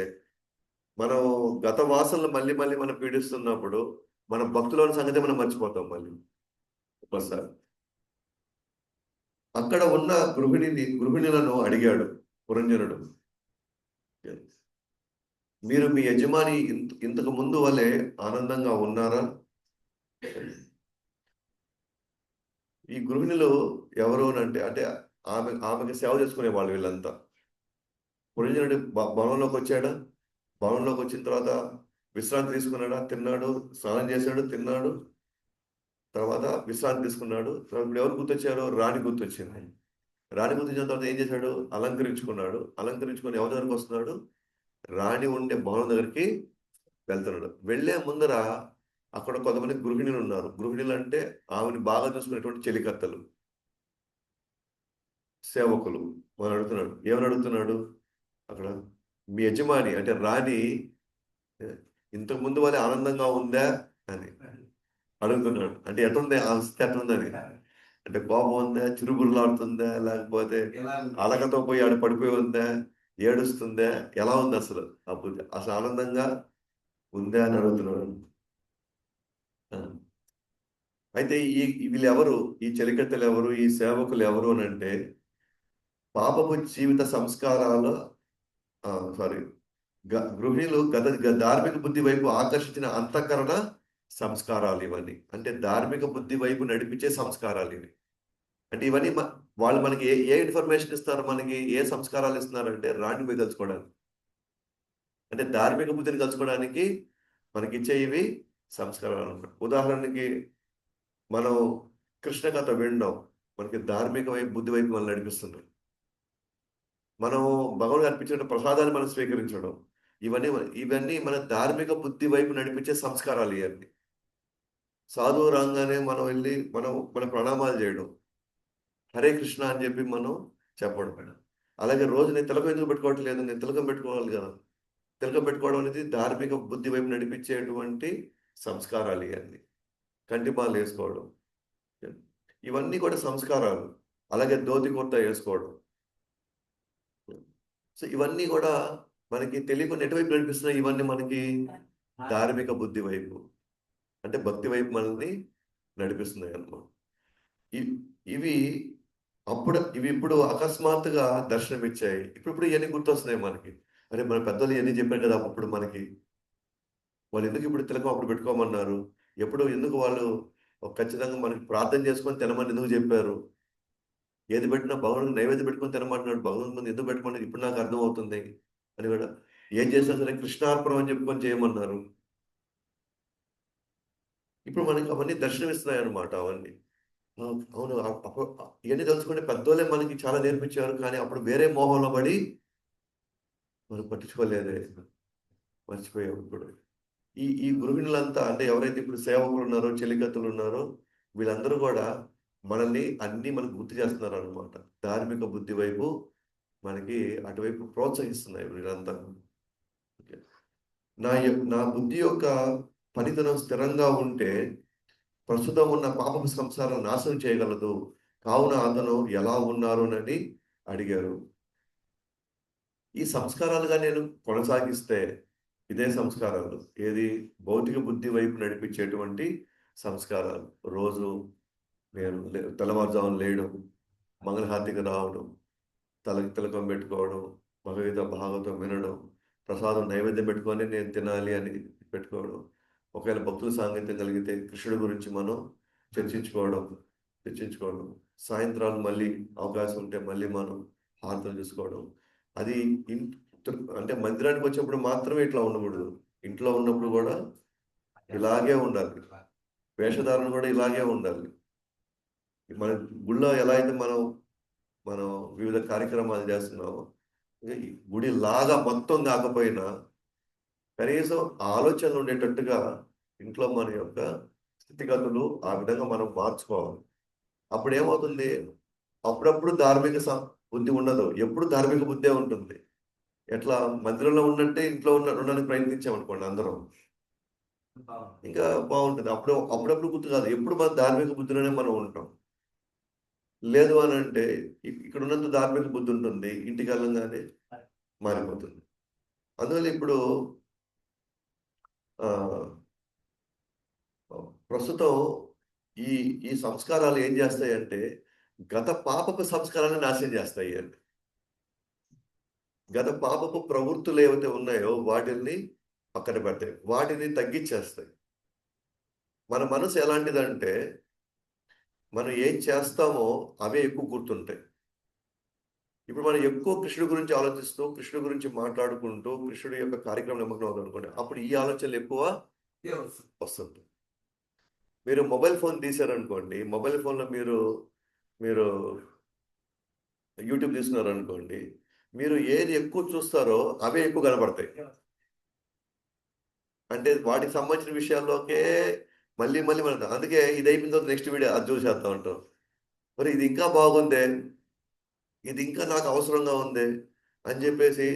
మనం గత వాసనలు మళ్ళీ మళ్ళీ మనం పీడిస్తున్నప్పుడు మన భక్తిలోని సంగతి మనం మర్చిపోతాం మళ్ళీ ఒకసారి. అక్కడ ఉన్న గృహిణులను అడిగాడు పురంజనుడు, మీరు మీ యజమాని ఇంతకు ముందు వల్లే ఆనందంగా ఉన్నారా? ఈ గృహిణులు ఎవరు అంటే అంటే ఆమెకి సేవ చేసుకునే వాళ్ళు వీళ్ళంతా. పురంజనుడు భవనంలోకి వచ్చాడా? భవనంలోకి వచ్చిన తర్వాత విశ్రాంతి తీసుకున్నాడా? తిన్నాడు, స్నానం చేశాడు, తిన్నాడు, తర్వాత విశ్రాంతి తీసుకున్నాడు. ఇప్పుడు ఎవరు గుర్తొచ్చారో? రాణి గుర్తొచ్చింది. రాణి గుర్తొచ్చిన తర్వాత ఏం చేశాడు? అలంకరించుకున్నాడు. అలంకరించుకొని ఎవరి దగ్గరికి వస్తున్నాడు? రాణి ఉండే భవనం దగ్గరికి వెళ్తున్నాడు. వెళ్లే ముందర అక్కడ కొంతమంది గృహిణులు ఉన్నారు. గృహిణులు అంటే ఆమెను బాగా చూసుకునేటువంటి చెలికత్తలు. సేవకులు మనం అడుగుతున్నాడు, ఏమని అడుగుతున్నాడు అక్కడ? మీ యజమాని అంటే రాణి ఇంతకు ముందు వల్ల ఆనందంగా ఉందా అని అడుగుతున్నాడు. అంటే ఎట్లుంది ఆ స్థితి, ఎట్లుందని. అంటే కోపం ఉందా, చిరుగుళ్ళాడుతుందా, లేకపోతే అలకతో పోయి ఆడ పడిపోయి ఉందా, ఏడుస్తుందా, ఎలా ఉంది అసలు అప్పుడు? అసలు ఆనందంగా ఉందా అని అడుగుతున్నాడు. ఆ. అయితే వీళ్ళు ఎవరు, ఈ చెలికత్తెలు ఎవరు, ఈ సేవకులు ఎవరు అని అంటే పాపపు జీవిత సంస్కారాల సారీ గృహిణులు ధార్మిక బుద్ధి వైపు ఆకర్షించిన అంతఃకరణ సంస్కారాలు ఇవన్నీ. అంటే ధార్మిక బుద్ధి వైపు నడిపించే సంస్కారాలు ఇవి. అంటే ఇవన్నీ వాళ్ళు మనకి ఏ ఏ ఇన్ఫర్మేషన్ ఇస్తారు, మనకి ఏ సంస్కారాలు ఇస్తున్నారంటే రాణి మీద కలుసుకోవడానికి, అంటే ధార్మిక బుద్ధిని కలుసుకోవడానికి మనకి ఇచ్చే ఇవి సంస్కారాలు అన్నమాట. ఉదాహరణకి మనం కృష్ణ కథ వినడం మనకి ధార్మిక వైపు బుద్ధి వైపు మనం నడిపిస్తుంది. మనం భగవాన్ అర్పించిన ప్రసాదాన్ని మనం స్వీకరించడం, ఇవన్నీ ఇవన్నీ మన ధార్మిక బుద్ధి వైపు నడిపించే సంస్కారాలు ఇవన్నీ. సాధువు రాగానే మనం వెళ్ళి మన ప్రణామాలు చేయడం, హరే కృష్ణ అని చెప్పి మనం చెప్పడం. అలాగే రోజు నేను తిలకం ఎందుకు పెట్టుకోవట్లేదు, నేను తిలకం పెట్టుకోవాలి కదా. తిలకం పెట్టుకోవడం అనేది ధార్మిక బుద్ధి వైపు నడిపించేటువంటి సంస్కారాలు ఇవన్నీ. కంటిపాలు వేసుకోవడం, ఇవన్నీ కూడా సంస్కారాలు. అలాగే ధోతి కుర్తా వేసుకోవడం. సో ఇవన్నీ కూడా మనకి తెలియకుండా ఎటువైపు నడిపిస్తున్నాయి, ఇవన్నీ మనకి ధార్మిక బుద్ధి వైపు, అంటే భక్తి వైపు మనల్ని నడిపిస్తున్నాయి అన్నమాట. ఇవి ఇవి ఇప్పుడు అకస్మాత్తుగా దర్శనమిచ్చాయి. ఇప్పుడు ఇవన్నీ గుర్తొస్తున్నాయి మనకి. అరే మన పెద్దలు ఇవన్నీ చెప్పారు కదా అప్పుడు మనకి. వాళ్ళు ఎందుకు ఇప్పుడు తిలకం అప్పుడు పెట్టుకోమన్నారు? ఎందుకు వాళ్ళు ఖచ్చితంగా మనకి ప్రార్థన చేసుకొని తినమని ఎందుకు చెప్పారు? ఏది పెట్టినా భగవానికి నైవేద్యం పెట్టుకొని తినమంటున్నాడు. భగవంతుని ముందు ఎందుకు పెట్టుకోండి ఇప్పుడు నాకు అర్థం అవుతుంది అని కూడా. ఏం చేసినా సరే కృష్ణార్పణం అని చెప్పుకొని చేయమన్నారు. ఇప్పుడు మనకి అవన్నీ దర్శనమిస్తున్నాయి అన్నమాట అవన్నీ. అవును. ఇవన్నీ తెలుసుకుంటే పెద్దోళ్ళే మనకి చాలా నేర్పించారు. కానీ అప్పుడు వేరే మోహంలో పడి మనం పట్టించుకోలేదే. మర్చిపోయాం ఇప్పుడు. ఈ గృహిణులంతా అంటే ఎవరైతే ఇప్పుడు సేవకులు ఉన్నారో, చెలికత్తులు ఉన్నారో, వీళ్ళందరూ కూడా మనల్ని అన్నీ మనకు గుర్తు చేస్తున్నారు అనమాట. ధార్మిక బుద్ధి వైపు మనకి అటువైపు ప్రోత్సహిస్తున్నాయి వీళ్ళంతా. ఓకే. నా బుద్ధి యొక్క పనితనం స్థిరంగా ఉంటే ప్రస్తుతం ఉన్న పాపపు సంసారం నాశనం చేయగలదు. కావున అతను ఎలా ఉన్నారోనని అడిగారు. ఈ సంస్కారాలుగా నేను కొనసాగిస్తే ఇదే సంస్కారాలు ఏది భౌతిక బుద్ధి వైపు నడిపించేటువంటి సంస్కారాలు. రోజు నేను తెల్లవారుజామున లేయడం, మంగళహారతికి రావడం, తలకి తిలకం పెట్టుకోవడం, భగవద్గీత భాగవతం వినడం, ప్రసాదం నైవేద్యం పెట్టుకొని నేను తినాలి అని పెట్టుకోవడం, ఒకవేళ భక్తుల సాంగత్యం కలిగితే కృష్ణుడి గురించి మనం చర్చించుకోవడం చర్చించుకోవడం సాయంత్రాలు మళ్ళీ అవకాశం ఉంటే మళ్ళీ మనం హారతలు చూసుకోవడం. అది అంటే మందిరానికి వచ్చినప్పుడు మాత్రమే ఇట్లా ఉండకూడదు. ఇంట్లో ఉన్నప్పుడు కూడా ఇలాగే ఉండాలి. వేషధారణ కూడా ఇలాగే ఉండాలి. మన గుళ్ళో ఎలా అయితే మనం మనం వివిధ కార్యక్రమాలు చేస్తున్నామో, ఈ గుడి లాగా మొత్తం కాకపోయినా కనీసం ఆలోచనలు ఉండేటట్టుగా ఇంట్లో మన యొక్క స్థితిగతులు ఆ విధంగా మనం మార్చుకోవాలి. అప్పుడు ఏమవుతుంది, అప్పుడప్పుడు బుద్ధి ఉండదు, ఎప్పుడు ధార్మిక బుద్ధే ఉంటుంది. ఎట్లా మందిరంలో ఉన్నట్టే ఇంట్లో ఉండడానికి ప్రయత్నించామనుకోండి అందరం, ఇంకా బాగుంటుంది. అప్పుడప్పుడు గుర్తు కాదు, ఎప్పుడు మన ధార్మిక బుద్ధిలోనే మనం ఉంటాం. లేదు అని అంటే ఇక్కడ ఉన్నంత ధార్మిక బుద్ధి ఉంటుంది, ఇంటికి వెళ్ళంగానే మారిపోతుంది. అందువల్ల ఇప్పుడు ఆ ప్రస్తుతం ఈ ఈ సంస్కారాలు ఏం చేస్తాయంటే గత పాపపు సంస్కారాలను నాశనం చేస్తాయి అండి. గత పాపపు ప్రవృత్తులు ఏవైతే ఉన్నాయో వాటిని పక్కన పెడతాయి, వాటిని తగ్గించేస్తాయి. మన మనసు ఎలాంటిదంటే మనం ఏం చేస్తామో అవే ఎక్కువ గుర్తుంటాయి. ఇప్పుడు మనం ఎక్కువ కృష్ణుడి గురించి ఆలోచిస్తూ, కృష్ణుడి గురించి మాట్లాడుకుంటూ, కృష్ణుడి యొక్క కార్యక్రమం నిమగ్నం అవుతాం అనుకోండి, అప్పుడు ఈ ఆలోచనలు ఎక్కువ వస్తుంది. మీరు మొబైల్ ఫోన్ తీశారనుకోండి, మొబైల్ ఫోన్లో మీరు మీరు యూట్యూబ్ తీసుకున్నారనుకోండి, మీరు ఏది ఎక్కువ చూస్తారో అవే ఎక్కువ కనబడతాయి. అంటే వాటికి సంబంధించిన విషయాల్లోకే మళ్ళీ మళ్ళీ మనం, అందుకే ఇది అయిపోయిన తర్వాత నెక్స్ట్ వీడియో అది చూసేస్తా ఉంటాం. మరి ఇది ఇంకా బాగుందే, ఇది ఇంకా నాకు అవసరంగా ఉంది అని చెప్పేసి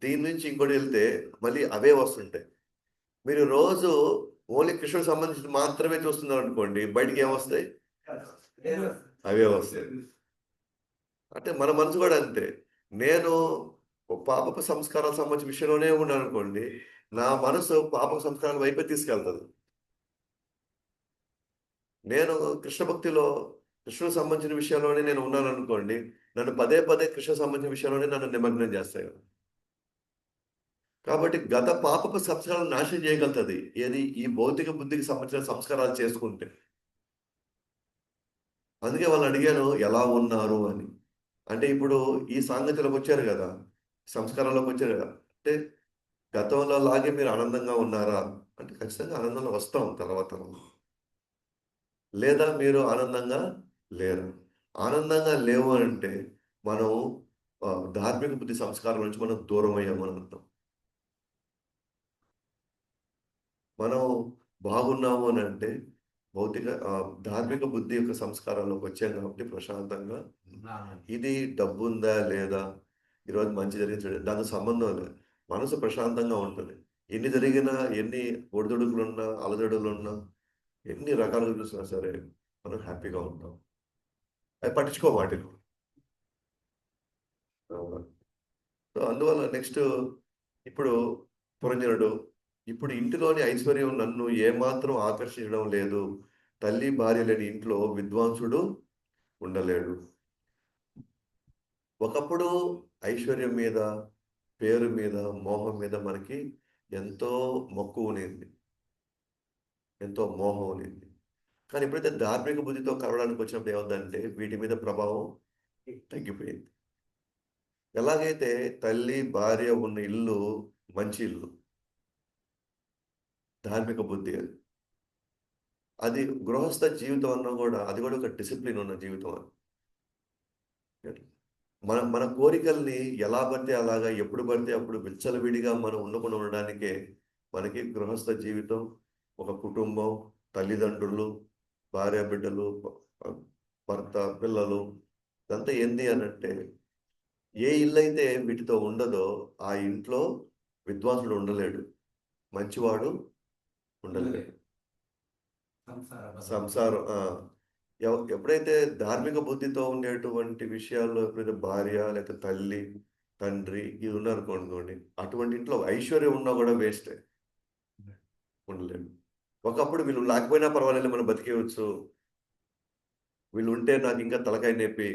దీని నుంచి ఇంకోటి వెళ్తే మళ్ళీ అవే వస్తుంటాయి. మీరు రోజు ఓన్లీ కృష్ణుడికి సంబంధించి మాత్రమే చూస్తున్నారు అనుకోండి, బయటికి ఏమొస్తాయి? అవే వస్తాయి. అంటే మన మనసు కూడా అంతే. నేను పాపపు సంస్కారాలకు సంబంధించిన విషయంలోనే ఉన్నాను అనుకోండి, నా మనసు పాప సంస్కారాల వైపే తీసుకెళ్తది. నేను కృష్ణ భక్తిలో కృష్ణుడికి సంబంధించిన విషయంలోనే నేను ఉన్నాను అనుకోండి, నన్ను పదే పదే కృష్ణుడికి సంబంధించిన విషయంలోనే నన్ను నిమగ్నం చేస్తాయి. కాబట్టి గత పాపపు సంస్కారాలను నాశనం చేయగలుగుతుంది ఏది? ఈ భౌతిక బుద్ధికి సంబంధించిన సంస్కారాలు చేసుకుంటే. అందుకే వాళ్ళని అడిగాను ఎలా ఉన్నారు అని. అంటే ఇప్పుడు ఈ సాంగత్యంలోకి వచ్చారు కదా, సంస్కారంలోకి వచ్చారు కదా, అంటే గతంలో లాగే మీరు ఆనందంగా ఉన్నారా అంటే ఖచ్చితంగా ఆనందంలో వస్తాం తర్వాత. లేదా మీరు ఆనందంగా లేరు. ఆనందంగా లేవు అంటే మనం ధార్మిక బుద్ధి సంస్కారం నుంచి మనం దూరం అయ్యామని అర్థం. మనం బాగున్నాము అని అంటే భౌతిక ధార్మిక బుద్ధి యొక్క సంస్కారాల్లోకి వచ్చాం కాబట్టి ప్రశాంతంగా ఇది డబ్బు ఉందా లేదా, ఈరోజు మంచి జరిగింది దానికి సంబంధం లేదు. మనసు ప్రశాంతంగా ఉంటుంది. ఎన్ని జరిగినా, ఎన్ని ఒడిదుడుకులున్నా, అలజడులున్నా, ఎన్ని రకాలుగా చూసినా సరే మనం హ్యాపీగా ఉంటాం. అది పట్టించుకో వాటిని. సో అందువల్ల నెక్స్ట్ ఇప్పుడు పురంజనుడు, ఇప్పుడు ఇంటిలోని ఐశ్వర్యం నన్ను ఏమాత్రం ఆకర్షించడం లేదు. తల్లి భార్య లేని ఇంట్లో విద్వాంసుడు ఉండలేడు. ఒకప్పుడు ఐశ్వర్యం మీద, పేరు మీద, మోహం మీద మనకి ఎంతో మక్కువ ఉండేది, ఎంతో మోహం ఉండేది. కానీ ఎప్పుడైతే ధార్మిక బుద్ధితో కలవడానికి వచ్చినప్పుడు ఏమవుతుందంటే వీటి మీద ప్రభావం తగ్గిపోయింది. ఎలాగైతే తల్లి భార్య ఉన్న ఇల్లు మంచి ఇల్లు, ధార్మిక బుద్ధి అది. అది గృహస్థ జీవితం అన్నా కూడా అది కూడా ఒక డిసిప్లిన్ ఉన్న జీవితం అది. మన మన కోరికల్ని ఎలా పడితే అలాగా ఎప్పుడు పడితే అప్పుడు విచ్చలవిడిగా మనం ఉండకుండా ఉండడానికే మనకి గృహస్థ జీవితం, ఒక కుటుంబం, తల్లిదండ్రులు, భార్య బిడ్డలు, భర్త, పిల్లలు, ఇదంతా ఏంది అని అంటే ఏ ఇల్లు అయితే వీటితో ఉండదో ఆ ఇంట్లో విద్వాంసుడు ఉండలేడు, మంచివాడు ఉండలేడు. సంసారం ఎప్పుడైతే ధార్మిక బుద్ధితో ఉండేటువంటి విషయాల్లో ఎప్పుడైతే భార్య లేకపోతే తల్లి తండ్రి ఇది ఉన్నారు అనుకోండి, అటువంటి ఇంట్లో ఐశ్వర్యం ఉన్నా కూడా వేస్టే, ఉండలేము. ఒకప్పుడు వీళ్ళు లేకపోయినా పర్వాలేదు మనం బతికేయవచ్చు, వీళ్ళు ఉంటే నాకు ఇంకా తలకాయ నొప్పి,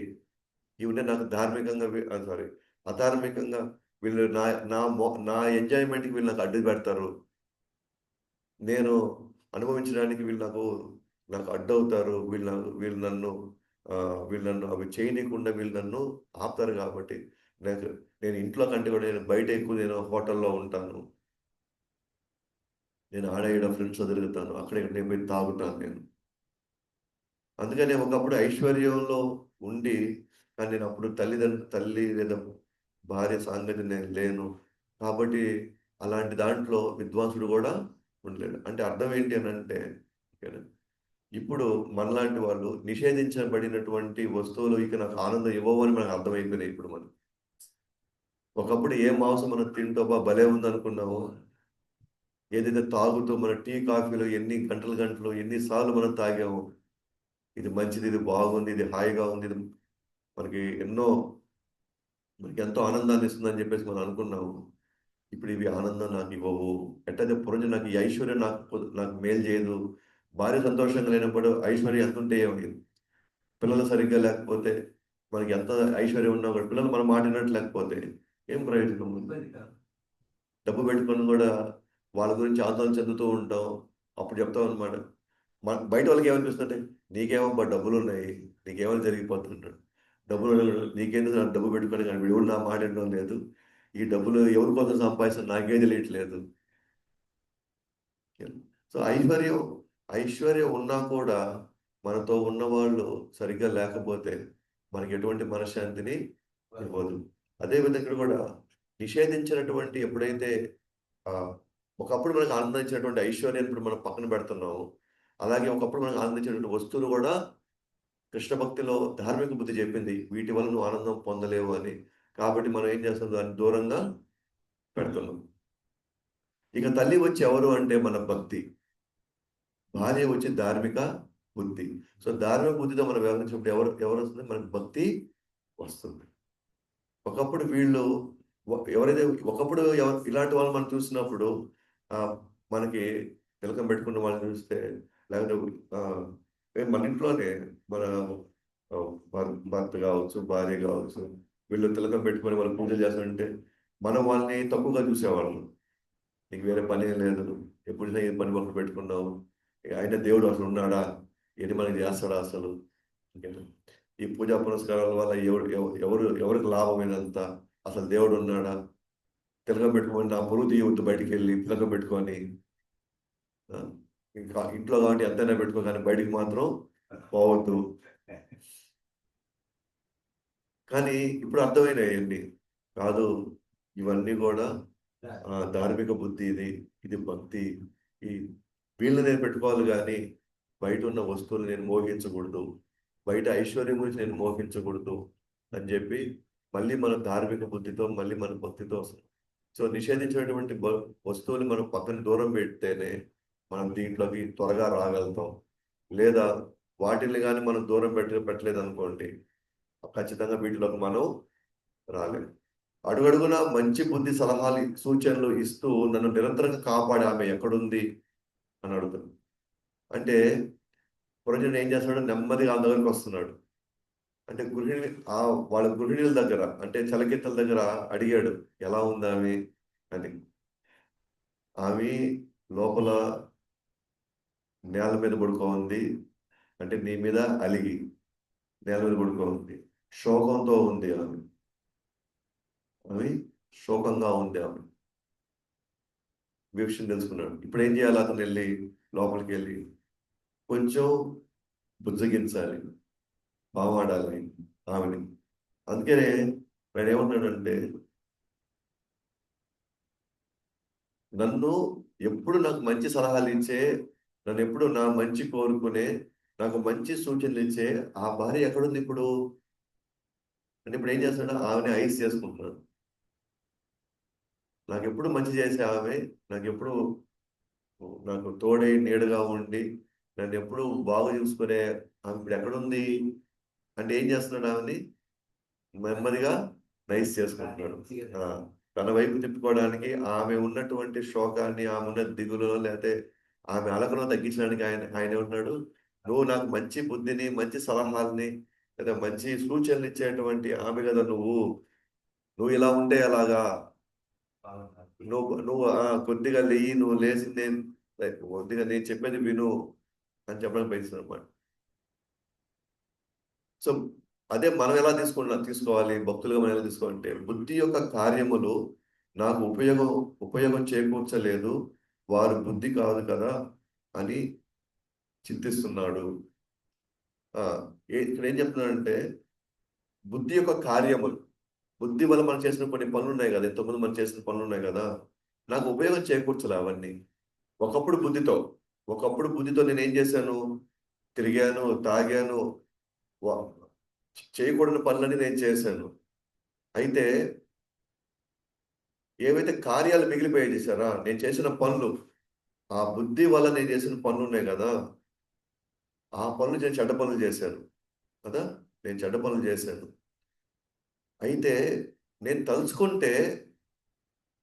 ఇవి ఉంటే నాకు ధార్మికంగా సారీ అధార్మికంగా వీళ్ళు నా నా నా ఎంజాయ్మెంట్కి వీళ్ళు నాకు అడ్డు పెడతారు, నేను అనుభవించడానికి వీళ్ళు నాకు అడ్డవుతారు, వీళ్ళు నన్ను వీళ్ళు నన్ను అవి చేయనీయకుండా వీళ్ళు నన్ను ఆపుతారు కాబట్టి నాకు నేను ఇంట్లో కంటే కూడా నేను బయట ఎక్కువ నేను హోటల్లో ఉంటాను, నేను ఆడ ఈడ ఫ్రెండ్స్తో తిరుగుతాను, అక్కడ ఇక్కడ నేను పోయి తాగుతాను నేను. అందుకని ఒకప్పుడు ఐశ్వర్యంలో ఉండి కానీ నేను అప్పుడు తల్లి లేదా భార్య సాంగత్యం నేను లేను కాబట్టి అలాంటి దాంట్లో విద్వాంసుడు కూడా ఉండలేడు. అంటే అర్థం ఏంటి అని అంటే ఇప్పుడు మనలాంటి వాళ్ళు నిషేధించబడినటువంటి వస్తువులు ఇక నాకు ఆనందం ఇవ్వవు అని మనకు అర్థమైపోయినాయి ఇప్పుడు మనం. ఒకప్పుడు ఏ మాంసం మనం తింటూ భలే ఉంది అనుకున్నాము, ఏదైతే తాగుతూ మన టీ కాఫీలో ఎన్ని గంటలు గంటలు ఎన్నిసార్లు మనం తాగాము, ఇది మంచిది, ఇది బాగుంది, ఇది హాయిగా ఉంది, ఇది మనకి మనకి ఎంతో ఆనందాన్ని ఇస్తుందని చెప్పేసి మనం అనుకున్నాము. ఇప్పుడు ఇవి ఆనందం నాకు ఇవ్వవు. ఎట్టయితే పురంజ నాకు ఈ ఐశ్వర్యం నాకు మేలు చేయదు. భార్య సంతోషంగా లేనప్పుడు ఐశ్వర్యం ఎంత ఉంటే ఏమైంది? పిల్లలు సరిగ్గా లేకపోతే మనకి ఎంత ఐశ్వర్యం ఉన్నా కూడా పిల్లలు మన మాట వినట్టు లేకపోతే ఏం ప్రయోజనం ఉంది? డబ్బు పెట్టుకొని కూడా వాళ్ళ గురించి ఆందోళన చెందుతూ ఉంటాం. అప్పుడు చెప్తాం అనమాట, బయట వాళ్ళకి ఏమనిపిస్తుంటే నీకేమో డబ్బులు ఉన్నాయి, నీకేమో జరిగిపోతుంటాడు, డబ్బులు నీకెందుకు నా డబ్బు పెట్టుకొని కానీ వీడు నా మాట వినడం లేదు, ఈ డబ్బులు ఎవరి కోసం సంపాదిస్తున్నా నాకే తెలియట్లేదు. సో ఐశ్వర్యం ఉన్నా కూడా మనతో ఉన్నవాళ్ళు సరిగ్గా లేకపోతే మనకి ఎటువంటి మనశ్శాంతిని ఇవ్వదు. అదేవిధంగా ఇక్కడ కూడా నిషేధించినటువంటి ఎప్పుడైతే ఆ, ఒకప్పుడు మనకు ఆనందించినటువంటి ఐశ్వర్యాన్ని ఇప్పుడు మనం పక్కన పెడుతున్నాము, అలాగే ఒకప్పుడు మనకు ఆనందించినటువంటి వస్తువులు కూడా కృష్ణ భక్తిలో ధార్మిక బుద్ధి చెప్పింది వీటి వల్ల నువ్వు ఆనందం పొందలేవు అని. కాబట్టి మనం ఏం చేస్తాం, దాన్ని దూరంగా పెడుతున్నాం. ఇక తల్లి వచ్చి ఎవరు అంటే మన భక్తి, భార్య వచ్చి ధార్మిక బుద్ధి. సో ధార్మిక బుద్ధితో మనం వ్యవహరించినప్పుడు ఎవరు వస్తుంది, మనకు భక్తి వస్తుంది. ఒకప్పుడు వీళ్ళు ఎవరైతే ఒకప్పుడు ఇలాంటి వాళ్ళు మనం చూసినప్పుడు ఆ, మనకి తిలకం పెట్టుకున్న వాళ్ళని చూస్తే, లేకపోతే మన ఇంట్లోనే మన భర్త కావచ్చు, భార్య కావచ్చు, వీళ్ళు తిలకం పెట్టుకొని వాళ్ళు పూజలు చేస్తుంటే మనం వాళ్ళని తప్పుగా చూసేవాళ్ళం. నీకు వేరే పని ఏం లేదు, ఎప్పుడైనా ఏ పని మొదలు పెట్టుకున్నావు, ఆయన దేవుడు అసలు ఉన్నాడా, ఏది మనకి చేస్తాడా అసలు, ఈ పూజా పురస్కారాల వల్ల ఎవరికి లాభం ఇదంతా, అసలు దేవుడు ఉన్నాడా, తిలకం పెట్టుకొని నా పొరుగు తీయవద్దు, బయటికి వెళ్ళి తిలకం పెట్టుకొని, ఇంకా ఇంట్లో కాబట్టి ఎంతైనా పెట్టుకో కానీ బయటికి మాత్రం పోవద్దు. కానీ ఇప్పుడు అర్థమైనాయండి, కాదు ఇవన్నీ కూడా ధార్మిక బుద్ధి, ఇది భక్తి. ఈ వీళ్ళు నేను పెట్టుకోవాలి కానీ బయట ఉన్న వస్తువులు నేను మోహించకూడదు, బయట ఐశ్వర్యం గురించి నేను మోహించకూడదు అని చెప్పి మళ్ళీ మన ధార్మిక బుద్ధితో మళ్ళీ మన భక్తితో సో నిషేధించినటువంటి వస్తువులు మనం పక్కన దూరం పెడితేనే మనం దీంట్లోకి త్వరగా రాగలుగుతాం. లేదా వాటిని కానీ మనం దూరం పెట్టలేదు అనుకోండి, ఖచ్చితంగా వీటిలోకి మనం రాలేము. అడుగడుగునా మంచి బుద్ధి సలహాలు సూచనలు ఇస్తూ నన్ను నిరంతరంగా కాపాడే ఆమె ఎక్కడుంది అని అడుగుతాడు. అంటే పురంజనుడు ఏం చేస్తున్నాడు, నెమ్మదిగా ఆ దగ్గరికి వస్తున్నాడు. అంటే వాళ్ళ గృహిణుల దగ్గర, అంటే చలకెత్తల దగ్గర అడిగాడు, ఎలా ఉంది ఆమె అని. ఆమె లోపల నేల మీద పడుకోంది, అంటే నీ మీద అలిగి నేల మీద పడుకోంది, శోకంతో ఉంది ఆమె శోకంగా ఉంది ఆమె. విషయం తెలుసుకున్నాడు. ఇప్పుడు ఏం చేయాలి, అతను వెళ్ళి లోపలికి వెళ్ళి కొంచెం బుజ్జగించాలి, బామాడాలి ఆమెని. అందుకనే ఆయన ఏమన్నాడంటే, నన్ను ఎప్పుడు నాకు మంచి సలహాలు ఇచ్చే, నన్ను ఎప్పుడు నా మంచి కోరుకునే, నాకు మంచి సూచనలు ఇచ్చే ఆ భార్య ఎక్కడుంది ఇప్పుడు అంటే, ఇప్పుడు ఏం చేస్తున్నాడు, ఆమెని ఐస్ చేసుకుంటున్నాడు. నాకు ఎప్పుడు మంచి చేసే ఆమె, నాకు తోడై నీడగా ఉండి నన్ను ఎప్పుడు బాగా చూసుకునే ఆమె ఇప్పుడు ఎక్కడుంది అంటే ఏం చేస్తున్నాడు, ఆమెని నెమ్మదిగా నైస్ చేసుకుంటున్నాడు. తన వైపు తిప్పుకోవడానికి, ఆమె ఉన్నటువంటి శోకాన్ని, ఆమె ఉన్న దిగులు, లేకపోతే ఆమె అలకను తగ్గించడానికి ఆయన ఉన్నాడు, నువ్వు నాకు మంచి బుద్ధిని, మంచి సలహాలని, లేదా మంచి సూచనలు ఇచ్చేటువంటి ఆమె కదా నువ్వు ఇలా ఉంటే ఎలాగా, నువ్వు కొద్దిగా లేయి, నువ్వు లేచి కొద్దిగా నేను చెప్పేది విను అని చెప్పడానికి ప్రయత్నిస్తాను అనమాట. సో అదే మనం ఎలా తీసుకోవాలి, భక్తులుగా మనం ఎలా తీసుకోవాలంటే, బుద్ధి యొక్క కార్యములు నాకు ఉపయోగం చేకూర్చలేదు, వారు బుద్ధి కాదు కదా అని చింతిస్తున్నాడు. ఇక్కడ ఏం చెప్తున్నాడంటే, బుద్ధి యొక్క కార్యములు, బుద్ధి వల్ల మనం చేసిన కొన్ని పనులు ఉన్నాయి కదా, ఎంతోమంది మనం చేసిన పనులు ఉన్నాయి కదా, నాకు ఉపయోగం చేకూర్చలే అవన్నీ. ఒకప్పుడు బుద్ధితో నేను ఏం చేశాను, తిరిగాను, తాగాను, చేయకూడని పనులన్నీ నేను చేశాను. అయితే ఏవైతే కార్యాలు మిగిలిపోయాయి చేశారా, నేను చేసిన పనులు, ఆ బుద్ధి వల్ల నేను చేసిన పనులు ఉన్నాయి కదా, ఆ పనులు నేను చెడ్డ పనులు చేశాను కదా, నేను చెడ్డ పనులు చేశాను. అయితే నేను తలుచుకుంటే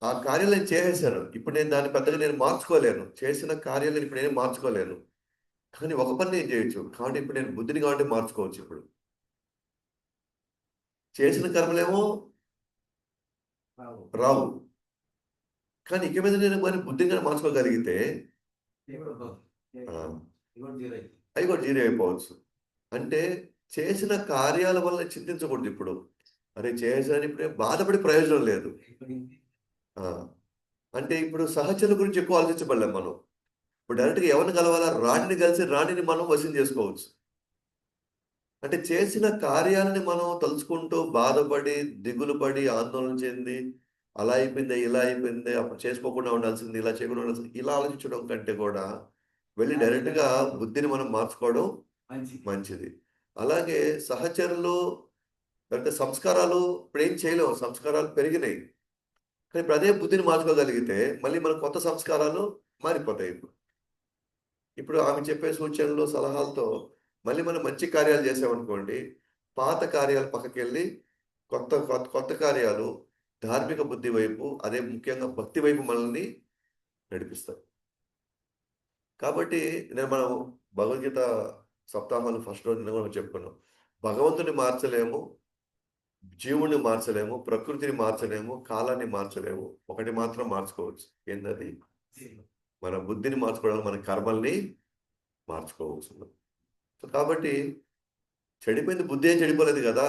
ఆ కార్యాలు నేను చేసేసాను, ఇప్పుడు నేను దాన్ని పెద్దగా నేను మార్చుకోలేను, చేసిన కార్యాలను ఇప్పుడు నేను మార్చుకోలేను. కానీ ఒక పని నేను చేయొచ్చు, కాబట్టి ఇప్పుడు నేను బుద్ధిని కాబట్టి మార్చుకోవచ్చు. ఇప్పుడు చేసిన కర్మలేమో రావు, కానీ ఇక మీద నేను మరి బుద్ధిగా మార్చుకోగలిగితే అవి కూడా జీరో అయిపోవచ్చు. అంటే చేసిన కార్యాల వల్ల చింతించకూడదు. ఇప్పుడు అరే చేసాను, ఇప్పుడే బాధపడి ప్రయోజనం లేదు. అంటే ఇప్పుడు సహచరుల గురించి ఎక్కువ ఆలోచించబడలేం మనం. ఇప్పుడు డైరెక్ట్గా ఎవరిని కలవాలా, రాణిని కలిసి రాణిని మనం వశం చేసుకోవచ్చు. అంటే చేసిన కార్యాలని మనం తలుచుకుంటూ బాధపడి, దిగులు పడి, ఆందోళన చెంది, అలా అయిపోయింది, ఇలా అయిపోయింది, అప్పుడు చేసుకోకుండా ఉండాల్సింది, ఇలా చేయకుండా ఉండాల్సింది, ఇలా ఆలోచించడం కంటే కూడా వెళ్ళి డైరెక్ట్గా బుద్ధిని మనం మార్చుకోవడం మంచిది. అలాగే సహచరులు అంటే సంస్కారాలు ఇప్పుడు ఏం చేయలేము, సంస్కారాలు పెరిగినాయి. కానీ ఇప్పుడు అదే బుద్ధిని మార్చుకోగలిగితే మళ్ళీ మన కొత్త సంస్కారాలు మారిపోతాయి. ఇప్పుడు ఆమె చెప్పే సూచనలు, సలహాలతో మళ్ళీ మనం మంచి కార్యాలు చేసామనుకోండి, పాత కార్యాలు పక్కకెళ్ళి కొత్త కొత్త కొత్త కార్యాలు ధార్మిక బుద్ధి వైపు, అదే ముఖ్యంగా భక్తి వైపు మనల్ని నడిపిస్తాయి. కాబట్టి మనం భగవద్గీత సప్తాహాలు ఫస్ట్ రోజు నిన్న కూడా చెప్పుకున్నాం. భగవంతుని మార్చలేము, జీవుడిని మార్చలేము, ప్రకృతిని మార్చలేము, కాలాన్ని మార్చలేము. ఒకటి మాత్రం మార్చుకోవచ్చు. ఏంటది? మన బుద్ధిని మార్చుకోవడం, మన కర్మల్ని మార్చుకోవచ్చు. సో కాబట్టి చెడిపోయింది బుద్ధి ఏం చెడిపోలేదు కదా.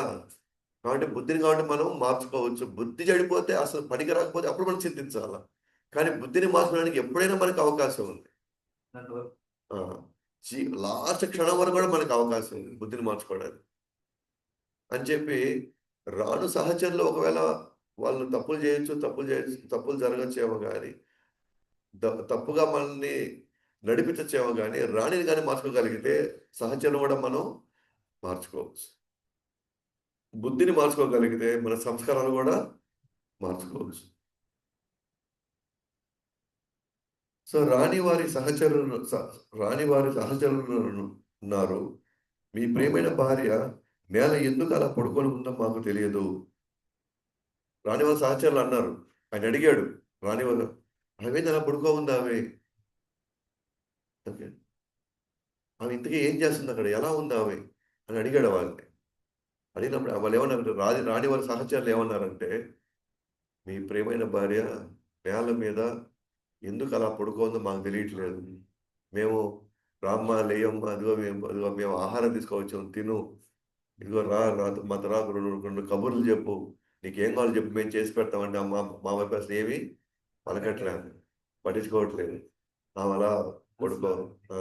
కాబట్టి మనం మార్చుకోవచ్చు. బుద్ధి చెడిపోతే అసలు పనికి రాకపోతే అప్పుడు మనం చింతించాల. కానీ బుద్ధిని మార్చుకోవడానికి ఎప్పుడైనా మనకు అవకాశం ఉంది. ఆ, లాస్ట్ క్షణం వరకు కూడా మనకు అవకాశం ఉంది బుద్ధిని మార్చుకోవడానికి అని చెప్పి, రాను సహచరులు ఒకవేళ వాళ్ళు తప్పులు జరగచ్చేమో కానీ, తప్పుగా మనల్ని నడిపించచ్చేమో కానీ, రాణిని కానీ మార్చుకోగలిగితే సహచరులు కూడా మనం మార్చుకోవచ్చు. బుద్ధిని మార్చుకోగలిగితే మన సంస్కారాలు కూడా మార్చుకోవచ్చు. సో రాణి వారి సహచరులు ఉన్నారు. మీ ప్రియమైన భార్య నేల ఎందుకు అలా పడుకొని ఉందో మాకు తెలియదు. రాణివారి సహచరులు అన్నారు. ఆయన అడిగాడు రాణివారు, ఆమె అలా పడుకో ఉంది ఆమె. ఓకే, ఆమె ఇంతకీ ఏం చేస్తుంది అక్కడ, ఎలా ఉంది ఆమె అని అడిగాడు వాళ్ళని. అడిగినప్పుడు వాళ్ళు ఏమన్నారంటే, రాణివారి సహచరులు ఏమన్నారంటే, మీ ప్రియమైన భార్య నేల మీద ఎందుకు అలా పడుకోందో మాకు తెలియట్లేదు. మేము రామ్మ లేయమ్మ, అదిగో మేము ఆహారం తీసుకోవచ్చాం, తిను, ఇదిగో మాతో రా, రెండు కబుర్లు చెప్పు, నీకేం కావాలో చెప్పు, మేము చేసి పెడతామంటే మా వైపు అసలు ఏమి పలకట్లేదు, పట్టించుకోవట్లేదు. ఆమె అలా పడుకో ఆ,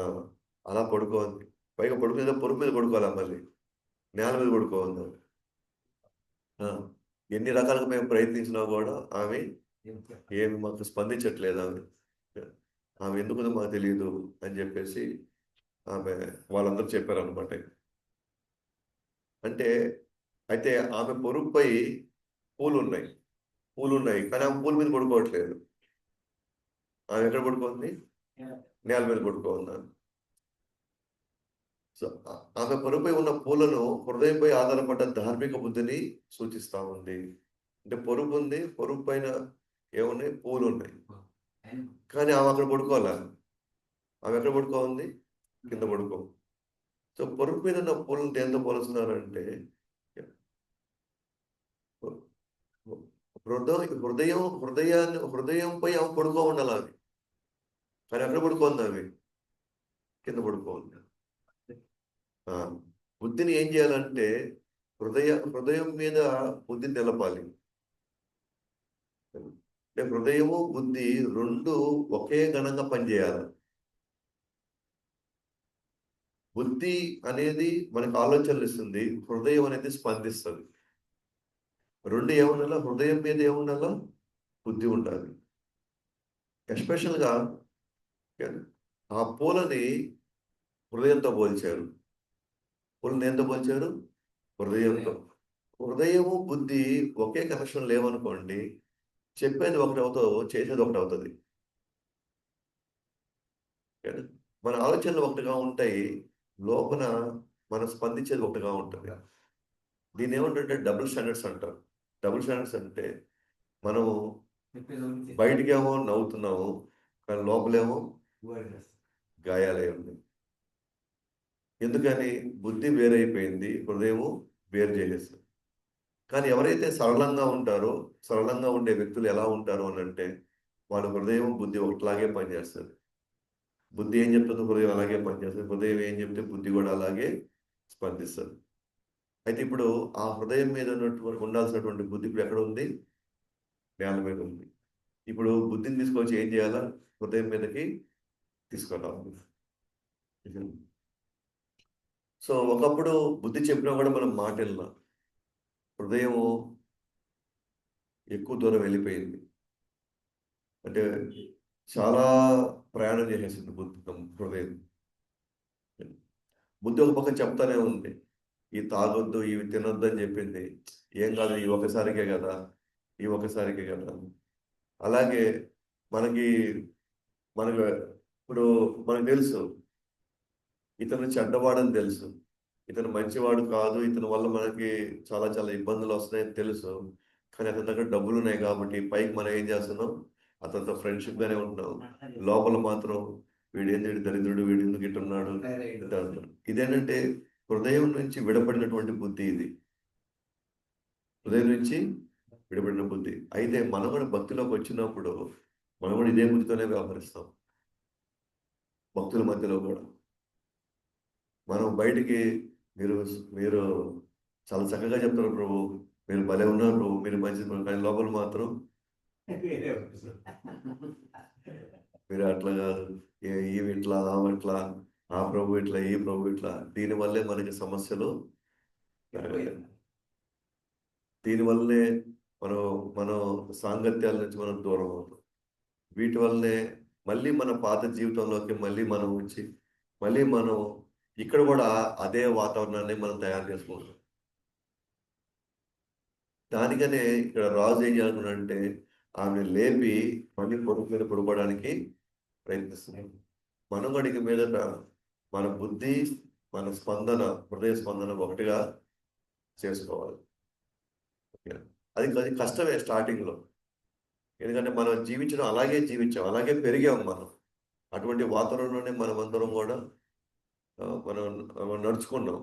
అలా పడుకోంది. పైగా పడుకునేదో పొరుగు మీద పడుకోవాలా, మళ్ళీ నేల మీద పడుకోవాలి. ఎన్ని రకాలుగా మేము ప్రయత్నించినా కూడా ఆమె ఏమి మాకు స్పందించట్లేదు. ఆమె ఎందుకుందో మాకు తెలియదు అని చెప్పేసి ఆమె వాళ్ళందరూ చెప్పారనమాట. అంటే అయితే ఆమె పొరుగుపై పూలు ఉన్నాయి కానీ ఆమె పూల మీద పడుకోవట్లేదు. ఆమె ఎక్కడ పడుకోంది? నేల మీద పడుకోన్నాను. సో ఆమె పొరుగుపై ఉన్న పూలను హృదయంపై ఆధారపడ్డ ధార్మిక బుద్ధిని సూచిస్తా ఉంది. అంటే పొరుగు ఉంది, పొరుగు పైన ఏమున్నాయి? పూలు ఉన్నాయి. కానీ ఆమె అక్కడ పడుకోవాలి. ఆమె ఎక్కడ పడుకోంది? కింద పడుకో. సో పొరుగు మీద ఉన్న పూలను దేంతో పోలుస్తున్నారంటే, హృదయంపై ఆమె పడుకో ఉండాలి ఆమె. కానీ ఎక్కడ పడుకోంది ఆమె? కింద పడుకోంది. బుద్ధిని ఏం చేయాలంటే హృదయం మీద బుద్ధిని నిలపాలి. అంటే హృదయము బుద్ధి రెండు ఒకే గణంగా పనిచేయాలి. బుద్ధి అనేది మనకు ఆలోచనలు ఇస్తుంది, హృదయం అనేది స్పందిస్తుంది. రెండు ఏముండాలా? హృదయం మీద ఏముండాలా? బుద్ధి ఉండాలి. ఎస్పెషల్గా ఆ పూలని హృదయంతో పోల్చారు. పూలని ఏంతో పోల్చారు? హృదయంతో. హృదయము బుద్ధి ఒకే కనెక్షన్ లేవనుకోండి, చెప్పేది ఒకటి అవుతావు, చేసేది ఒకటి అవుతుంది. మన ఆలోచనలు ఒకటిగా ఉంటాయి, లోపల మనం స్పందించేది ఒకటిగా ఉంటుంది. దీన్ని ఏమంటుంటే డబుల్ స్టాండర్డ్స్ అంటారు. డబుల్ స్టాండర్డ్స్ అంటే మనము బయటికేమో నవ్వుతున్నాము, కానీ లోపలేమో గాయాలై ఉంది. ఎందుకని? బుద్ధి వేరైపోయింది, హృదయము వేరు చేసేస్తుంది. కానీ ఎవరైతే సరళంగా ఉండే వ్యక్తులు ఎలా ఉంటారు అని అంటే, వాళ్ళ హృదయం బుద్ధి ఒకటిలాగే పనిచేస్తుంది. బుద్ధి ఏం చెప్తుందో హృదయం అలాగే పనిచేస్తుంది, హృదయం ఏం చెప్తే బుద్ధి కూడా అలాగే స్పందిస్తుంది. అయితే ఇప్పుడు ఆ హృదయం మీద ఉండాల్సినటువంటి బుద్ధి ఇప్పుడు ఎక్కడ ఉంది? నేల మీద ఉంది. ఇప్పుడు బుద్ధిని తీసుకొచ్చి ఏం చేయాలా? హృదయం మీదకి తీసుకురావాలి. సో ఒకప్పుడు బుద్ధి చెప్పినా కూడా మనం మాట విన్నాం, హృదయం ఎక్కువ దూరం వెళ్ళిపోయింది. అంటే చాలా ప్రయాణం చేసేసింది హృదయం. బుద్ధి ఒక పక్క చెప్తానే ఉంది, ఈ తాగొద్దు ఇవి తినొద్దు అని చెప్పింది. ఏం కాదు, ఈ ఒకసారికే కదా, ఈ ఒకసారికే కదా. అలాగే మనకి మనకు ఇప్పుడు మనకు తెలుసు ఇతను చెడ్డవాడని తెలుసు, ఇతను మంచివాడు కాదు, ఇతని వల్ల మనకి చాలా చాలా ఇబ్బందులు వస్తున్నాయని తెలుసు. కానీ అతని దగ్గర డబ్బులు ఉన్నాయి కాబట్టి పైకి మనం ఏం చేస్తున్నాం, అతనితో ఫ్రెండ్షిప్ గానే ఉంటున్నాం. లోపల మాత్రం వీడేంటి దరిద్రుడు, వీడు ఎందుకు ఇట్టున్నాడు ఇట్లా అంటాం. ఇదేంటంటే హృదయం నుంచి విడపడినటువంటి బుద్ధి ఇది. హృదయం నుంచి విడబడిన బుద్ధి. అయితే మనం కూడా భక్తిలోకి వచ్చినప్పుడు మనం కూడా ఇదే బుద్ధితోనే వ్యవహరిస్తాం. భక్తుల మధ్యలో కూడా మనం బయటికి మీరు మీరు చాలా చక్కగా చెప్తారు ప్రభు, మీరు భలే ఉన్నారు ప్రభు, మీరు మంచి, కానీ లోపల మాత్రం మీరు అట్లా కాదు, ఈవి ఇట్లా, ఆమె ఇట్లా, ఆ ప్రభు ఇట్లా, ఈ ప్రభు ఇట్లా. దీనివల్లే మనకి సమస్యలు, దీనివల్లే మనం మనం సాంగత్యాల నుంచి మనం దూరం అవుతాం. వీటి వల్లనే మళ్ళీ మన పాత జీవితంలోకి మళ్ళీ మనం వచ్చి మళ్ళీ మనం ఇక్కడ కూడా అదే వాతావరణాన్ని మనం తయారు చేసుకుంటాం. దానికనే ఇక్కడ రాజు ఏం చేయాలనుకుంటే ఆమె లేపి మళ్ళీ పొరుగు మీద పడుకోవడానికి ప్రయత్నిస్తున్నాం. మనం కూడా ఇక మీదట మన బుద్ధి, మన స్పందన, హృదయ స్పందన ఒకటిగా చేసుకోవాలి. అది అది కష్టమే స్టార్టింగ్లో, ఎందుకంటే మనం జీవించడం అలాగే జీవించాం, అలాగే పెరిగాం మనం. అటువంటి వాతావరణంలోనే మనమందరం కూడా మనం నడుచుకున్నాం.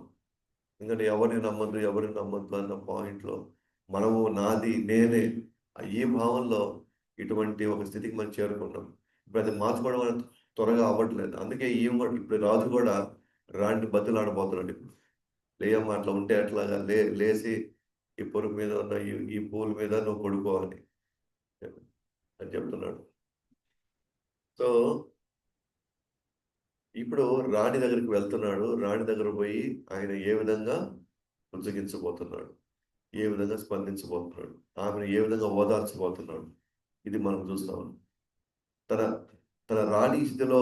ఎందుకంటే ఎవరిని నమ్మద్దు అన్న పాయింట్లో మనము నాది నేనే ఈ భావంలో ఇటువంటి ఒక స్థితికి మనం చేరుకున్నాం. ఇప్పుడు అది మార్చుకోవడం అనేది త్వరగా అవ్వట్లేదు. అందుకే ఈమె కూడా ఇప్పుడు రాజు కూడా రాణి బతులాడబోతున్నాడు. ఇప్పుడు లేయమ్మ అట్లా ఉంటే అట్లాగా లేసి ఈ పొరుగు మీద ఉన్న ఈ పూల మీద నువ్వు పడుకోవాలి అని చెప్తున్నాడు. సో ఇప్పుడు రాణి దగ్గరికి వెళ్తున్నాడు. రాణి దగ్గర పోయి ఆయన ఏ విధంగా బుజ్జగించబోతున్నాడు, ఏ విధంగా స్పందించబోతున్నాడు, ఆమెను ఏ విధంగా ఓదార్చబోతున్నాడు, ఇది మనం చూస్తాం. తన తన రాణి స్థితిలో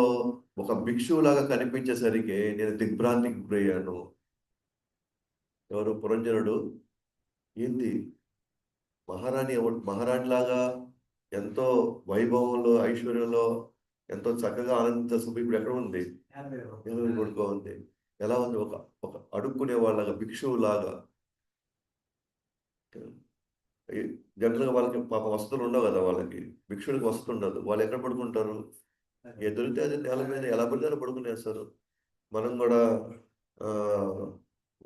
ఒక భిక్షువులాగా కనిపించేసరికి నేను దిగ్భ్రాంతికి గురయ్యాను. ఎవరు? పురంజనుడు. ఏంది మహారాణి లాగా ఎంతో వైభవంలో, ఐశ్వర్యంలో, ఎంతో చక్కగా ఆనందించాల్సి ఇప్పుడు ఎక్కడ ఉంది? కొడుకో ఉంది. ఎలా ఉంది? ఒక ఒక అడుక్కునే వాళ్ళగా, భిక్షువులాగా. జనరల్గా వాళ్ళకి పాప వసతులు ఉండవు కదా, వాళ్ళకి భిక్షుడికి వసతి ఉండదు. వాళ్ళు ఎక్కడ పడుకుంటారు? దొరికితే అది నేల మీద ఎలా పడితే పడుకునేస్తారు. మనం కూడా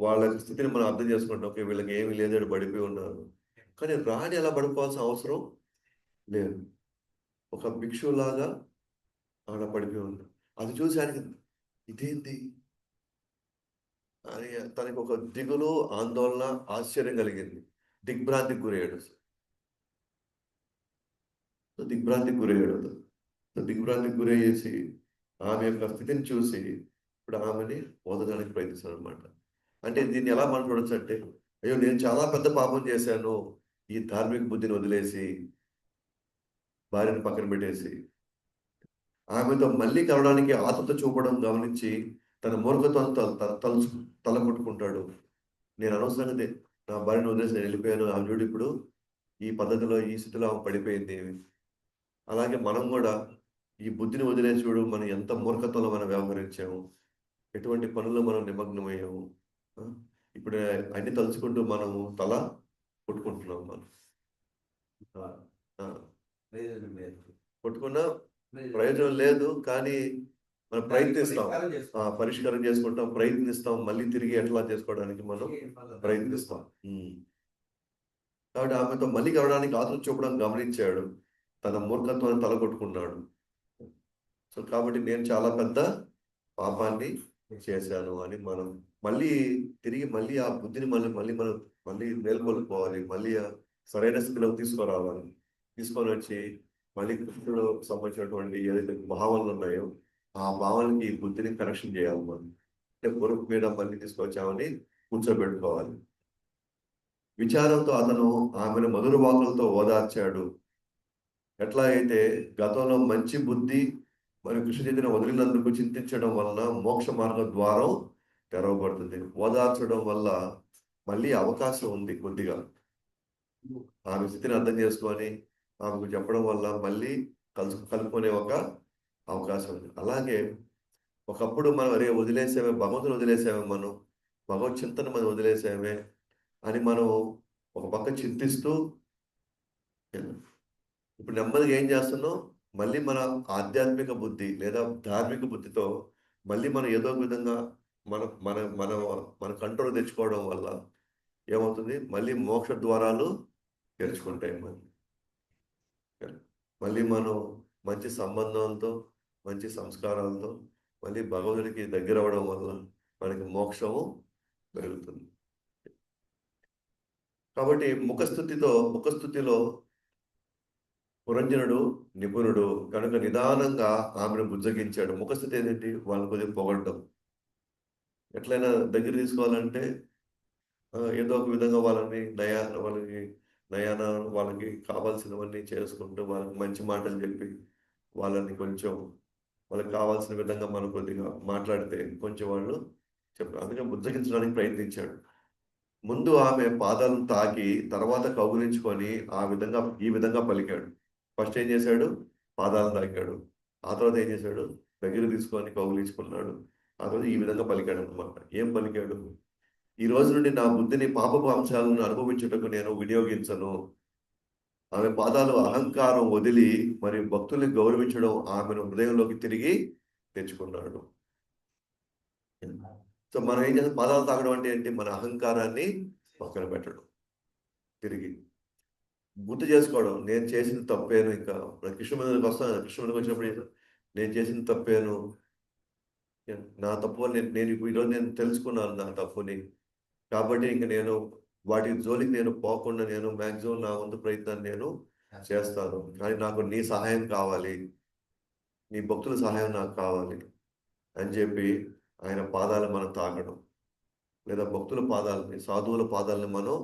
వాళ్ళ స్థితిని మనం అర్థం చేసుకుంటాం. ఓకే, వీళ్ళకి ఏమీ లేదు, పడిపోయి ఉన్నారు. కానీ రాణి అలా పడుకోవాల్సిన అవసరం లేదు. ఒక భిక్షువులాగా ఆడ పడిపోయి ఉన్నారు. అది చూసి ఆయనకి ఇదేంటి అని తనకి ఒక దిగులు, ఆందోళన, ఆశ్చర్యం కలిగింది. దిగ్భ్రాంతికి గురయ్యాడు. దిగ్భ్రాంతికి గురయ్యాడు. దిగ్భ్రాంతికి గురయ్యేసి ఆమె యొక్క స్థితిని చూసి ఇప్పుడు ఆమెని ఓదడానికి ప్రయత్నిస్తాడు అనమాట. అంటే దీన్ని ఎలా మనం చూడొచ్చు అంటే, అయ్యో నేను చాలా పెద్ద పాపం చేశాను, ఈ ధార్మిక బుద్ధిని వదిలేసి భార్యను పక్కన పెట్టేసి ఆమెతో మళ్ళీ కలవడానికి ఆతృత చూపడం గమనించి తన మూర్ఖత్వంతో తల కొట్టుకుంటాడు. నేను అనవసరంగా నా భార్యను వదిలేసి నేను వెళ్ళిపోయాను, ఆమె చూడు ఇప్పుడు ఈ పద్ధతిలో, ఈ స్థితిలో ఆమె పడిపోయింది. అలాగే మనం కూడా ఈ బుద్ధిని వదిలేసి చూడు, మనం ఎంత మూర్ఖత్వంలో మనం వ్యవహరించాము, ఎటువంటి పనుల్లో మనం నిమగ్నమయ్యాము. ఇప్పుడు అన్ని తలుచుకుంటూ మనము తల కొట్టుకుంటున్నాం. మనం కొట్టుకున్నా ప్రయోజనం లేదు, కానీ మనం ప్రయత్నిస్తాం, పరిష్కారం చేసుకుంటాం, ప్రయత్నిస్తాం, మళ్ళీ తిరిగి ఎట్లా చేసుకోవడానికి మనం ప్రయత్నిస్తాం. కాబట్టి ఆమెతో మళ్ళీ కలవడానికి ఆతృత చూపడం గమనించాడు, తన మూర్ఖత్వాన్ని తలకొట్టుకున్నాడు. సో కాబట్టి నేను చాలా పెద్ద పాపాన్ని చేశాను అని మనం మళ్ళీ తిరిగి మళ్ళీ ఆ బుద్ధిని మళ్ళీ మేల్కొల్పుకోవాలి, మళ్ళీ సరైన స్థితిలోకి తీసుకురావాలి. తీసుకొని వచ్చి మళ్ళీ కృష్ణుడు సంబంధించినటువంటి ఏదైతే భావనలు ఉన్నాయో ఆ భావనకి ఈ బుద్ధిని కరెక్షన్ చేయాలి. మనం అంటే పొరుగు మీద మళ్ళీ తీసుకొచ్చామని కూర్చోబెట్టుకోవాలి. విచారంతో అతను ఆమెను మధుర వాకులతో ఓదార్చాడు. ఎట్లా అయితే గతంలో మంచి బుద్ధి మరియు కృష్ణ చైతన్యం వదిలినందుకు చింతించడం వలన మోక్ష మార్గ ద్వారం తెరవబడుతుంది. ఓదార్చడం వల్ల మళ్ళీ అవకాశం ఉంది కొద్దిగా. ఆమె స్థితిని అర్థం చేసుకొని ఆమెకు చెప్పడం వల్ల మళ్ళీ కలుపుకునే ఒక అవకాశం ఉంది. అలాగే ఒకప్పుడు మనం అరే వదిలేసామే, భగవంతుని వదిలేసామే, మనం భగవత్ చింతన మనం వదిలేసామే అని మనం ఒక పక్క చింతిస్తూ ఇప్పుడు నెమ్మదిగా ఏం చేస్తున్నాం, మళ్ళీ మన ఆధ్యాత్మిక బుద్ధి లేదా ధార్మిక బుద్ధితో మళ్ళీ మనం ఏదో ఒక విధంగా మన మన మన మన కంట్రోల్ తెచ్చుకోవడం వల్ల ఏమవుతుంది, మళ్ళీ మోక్ష ద్వారాలు తెరుచుకుంటాయి. మళ్ళీ మనం మంచి సంబంధంతో మంచి సంస్కారాలతో మళ్ళీ భగవంతుడికి దగ్గర అవ్వడం వల్ల మనకి మోక్షము పెరుగుతుంది. కాబట్టి ముఖస్థుతిలో పురంజనుడు నిపుణుడు కనుక నిదానంగా ఆమెను బుజ్జగించాడు. ముఖస్థితి ఏంటంటే వాళ్ళని కొద్దిగా పొగడటం. ఎట్లయినా దగ్గర తీసుకోవాలంటే ఏదో ఒక విధంగా వాళ్ళకి నయాన వాళ్ళకి కావాల్సినవన్నీ చేసుకుంటూ వాళ్ళకి మంచి మాటలు చెప్పి వాళ్ళని కొంచెం వాళ్ళకి కావాల్సిన విధంగా మనం కొద్దిగా మాట్లాడితే కొంచెం వాళ్ళు చెప్పారు. అందుకని బుజ్జగించడానికి ప్రయత్నించాడు. ముందు ఆమె పాదాలను తాకి తర్వాత కౌగులించుకొని ఈ విధంగా పలికాడు. ఫస్ట్ ఏం చేశాడు, పాదాలను తాకాడు. ఆ తర్వాత ఏం చేశాడు, దగ్గర తీసుకొని కౌగులించుకున్నాడు. ఆ తర్వాత ఈ విధంగా పలికాడు అనమాట. ఏం పలికాడు, ఈ రోజు నుండి నా బుద్ధిని పాపపు అంశాలను అనుభవించుటకు నేను వినియోగించను. ఆమె పాదాలు అహంకారం వదిలి మరియు భక్తుల్ని గౌరవించడం ఆమెను హృదయంలోకి తిరిగి తెచ్చుకున్నాడు. సో మనం ఏం చేస్తాం, పాదాలు తాగడం అంటే ఏంటి, మన అహంకారాన్ని పక్కన పెట్టడం, తిరిగి గుర్తు చేసుకోవడం. నేను చేసిన తప్పేను, ఇంకా కృష్ణ మీదకి వస్తాను, కృష్ణ మీదకి వచ్చినప్పుడు నేను చేసిన తప్పేను, నా తప్పు నేను ఈరోజు నేను తెలుసుకున్నాను నా తప్పుని. కాబట్టి ఇంక నేను వాటి జోలికి నేను పోకుండా నేను మ్యాక్సిమం నా వంతు ప్రయత్నాన్ని నేను చేస్తాను. కానీ నాకు నీ సహాయం కావాలి, నీ భక్తుల సహాయం నాకు కావాలి అని చెప్పి ఆయన పాదాలు మనం తాకడం, లేదా భక్తుల పాదాలని, సాధువుల పాదాలని మనం